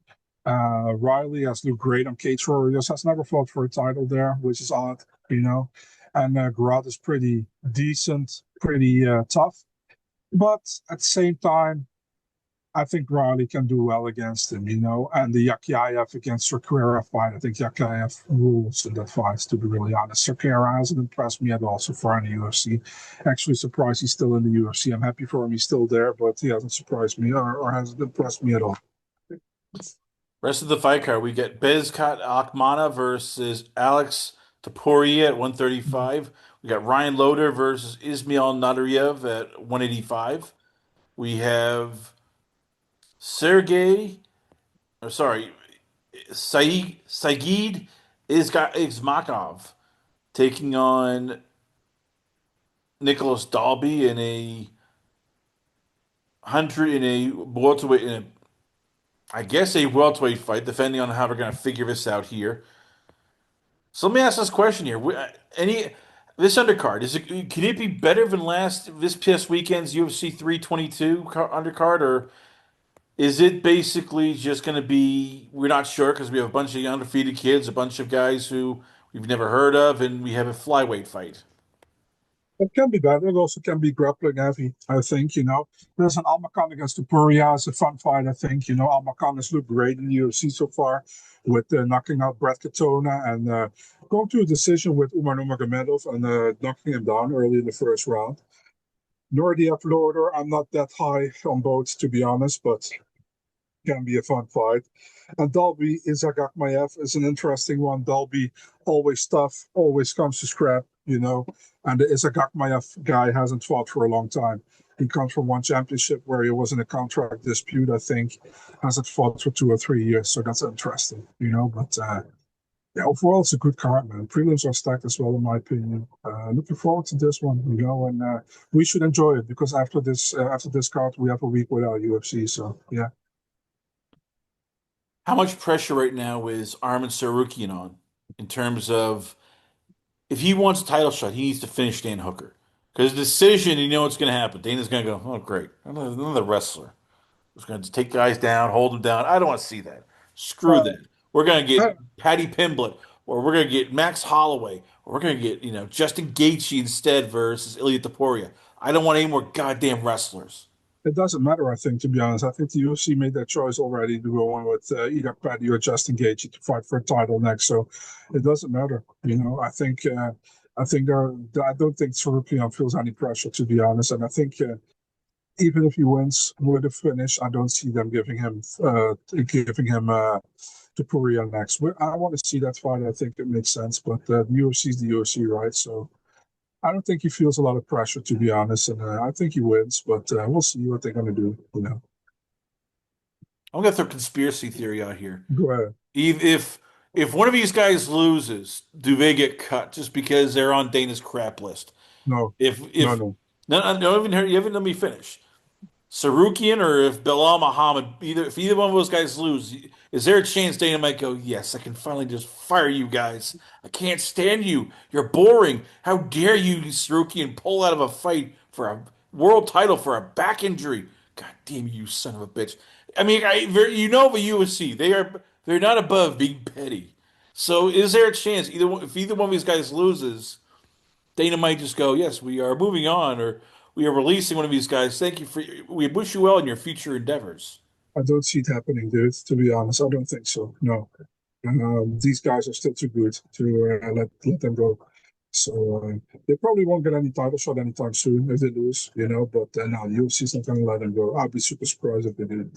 Riley has looked great on Cage Warriors, has never fought for a title there, which is odd. And Grad is pretty decent, pretty tough. But at the same time, I think Riley can do well against him. And the Yakyaev against Cerquera fight, I think Yakyaev rules in that fight, to be really honest. Cerquera hasn't impressed me at all so far in the UFC. Actually surprised he's still in the UFC. I'm happy for him he's still there, but he hasn't surprised me or hasn't impressed me at all. Rest of the fight card, we get Bezkat Akmana versus Alex Topuria at 135. We got Ryan Loder versus Ismail Nadariev at 185. We have Sergey, or sorry, Saeed Ismakov taking on Nicholas Dalby in a hundred in a welterweight in a I guess a welterweight fight, depending on how we're gonna figure this out here. So let me ask this question here: Any this undercard can it be better than this past weekend's UFC 322 undercard, or is it basically just going to be we're not sure because we have a bunch of undefeated kids, a bunch of guys who we've never heard of, and we have a flyweight fight? It can be better. It also can be grappling heavy, I think. There's an Almacan against Tupuria. It's a fun fight, I think. Almacan has looked great in the UFC so far with knocking out Brett Katona and going to a decision with Umar Nurmagomedov and knocking him down early in the first round. Nordiev Loader, I'm not that high on both, to be honest, but can be a fun fight. And Dalby Isagakmaev is an interesting one. Dalby always tough, always comes to scrap. And the Isagakmaev guy hasn't fought for a long time. He comes from one championship where he was in a contract dispute, I think. Hasn't fought for 2 or 3 years, so that's interesting. But yeah, overall, it's a good card, man. Prelims are stacked as well, in my opinion. Looking forward to this one, and we should enjoy it because after this card, we have a week without UFC. So yeah. How much pressure right now is Armin Sarukian on in terms of if he wants a title shot, he needs to finish Dan Hooker. Because decision, you know what's going to happen. Dana's going to go, oh, great. Another wrestler who's going to take guys down, hold them down. I don't want to see that. Screw Uh, that. We're going to I, get Patty Pimblett, or we're going to get Max Holloway, or we're going to get, Justin Gaethje instead versus Ilya Taporia. I don't want any more goddamn wrestlers. it doesn't matter, I think, to be honest. I think the UFC made that choice already to go on with either Paddy or Justin Gaethje to fight for a title next. So it doesn't matter. I think I don't think Sorokian feels any pressure, to be honest. And I think even if he wins with a finish, I don't see them giving him to Poirier next. I want to see that fight. I think it makes sense, but the UFC is the UFC, right? So I don't think he feels a lot of pressure, to be honest, and I think he wins. But we'll see what they're gonna do. I'm going to throw conspiracy theory out here. Go ahead. If one of these guys loses, do they get cut just because they're on Dana's crap list? No, no, If no. no, even you haven't let me finish. Sarukian or if Bilal Muhammad, if either one of those guys lose, is there a chance Dana might go, yes, I can finally just fire you guys. I can't stand you. You're boring. How dare you, Sarukian, pull out of a fight for a world title for a back injury? God damn you, son of a bitch. I mean, the UFC, they're not above being petty. So is there a chance if either one of these guys loses? Dana might just go, yes, we are moving on, or we are releasing one of these guys. Thank you we wish you well in your future endeavors. I don't see it happening, dude. To be honest, I don't think so. No, these guys are still too good to let them go. So they probably won't get any title shot anytime soon if they lose, But no, the UFC's not going to let them go. I'd be super surprised if they did.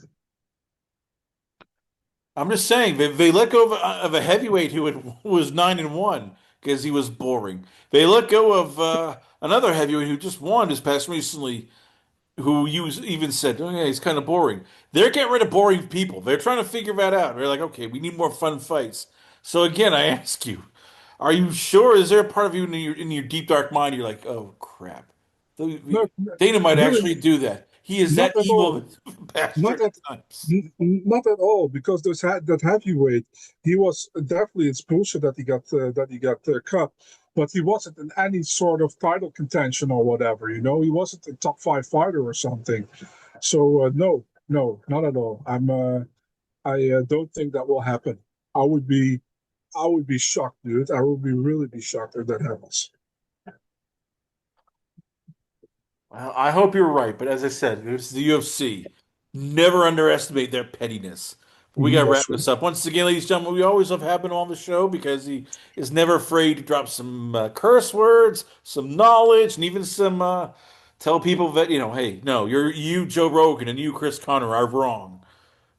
I'm just saying, they let go of a heavyweight who was 9-1 because he was boring. They let go of another heavyweight who just won this past recently, who you even said, oh yeah, he's kind of boring. They're getting rid of boring people. They're trying to figure that out. They're like, okay, we need more fun fights. So again, I ask you, are you sure? Is there a part of you in your deep dark mind you're like, oh crap, No, Dana might really, actually do that. He is not that at all. evil Not bastard at at times. not at all, because that heavyweight, he was definitely, it's bullshit that he got cut, but he wasn't in any sort of title contention or whatever. He wasn't a top five fighter or something. So no, no, not at all. I don't think that will happen. I would be I would be shocked, dude. I would be really be shocked if that happens. Well, I hope you're right, but as I said, it's the UFC. Never underestimate their pettiness. But we got to That's wrap true. this up. Once again, ladies and gentlemen, we always love having him on the show because he is never afraid to drop some curse words, some knowledge, and even some tell people that, hey, no, you, Joe Rogan, and you, Chris Conner, are wrong.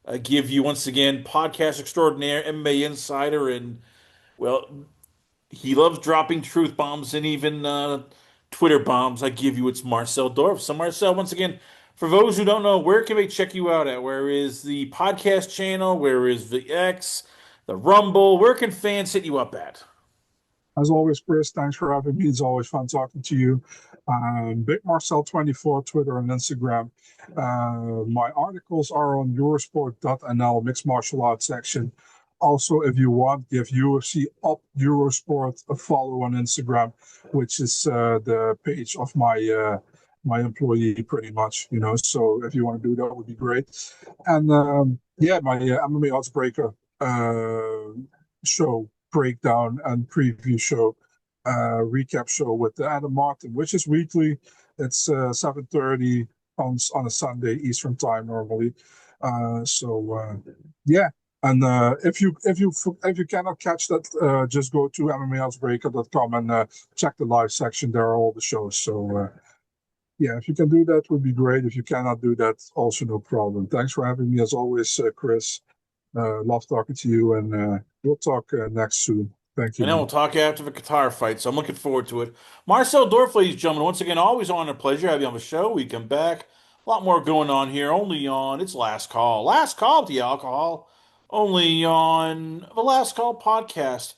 I give you once again podcast extraordinaire, MMA Insider, and well, he loves dropping truth bombs and even Twitter bombs. I give you it's Marcel Dorff. So Marcel, once again, for those who don't know, where can they check you out at? Where is the podcast channel? Where is the X, the Rumble? Where can fans hit you up at? As always, Chris, thanks for having me. It's always fun talking to you. Big Marcel24, Twitter and Instagram. My articles are on Eurosport.nl, mixed martial arts section. Also, if you want, give UFC up Eurosport a follow on Instagram, which is the page of my employee, pretty much. So if you want to do that, would be great. And yeah, my MMA Oddsbreaker show breakdown and preview show, recap show with Adam Martin, which is weekly. It's 7:30 on a Sunday Eastern time normally. Yeah. And if you cannot catch that, just go to MMAhousebreaker.com and check the live section. There are all the shows. So yeah, if you can do that, would be great. If you cannot do that, also no problem. Thanks for having me as always, Chris. Love talking to you, and we'll talk next soon. Thank you, And then we'll man. talk after the Qatar fight, so I'm looking forward to it. Marcel Dorff, ladies and gentlemen, once again, always on a pleasure to have you on the show. We come back. A lot more going on here, only on It's Last Call. Last Call to the Alcohol, only on the Last Call Podcast.com.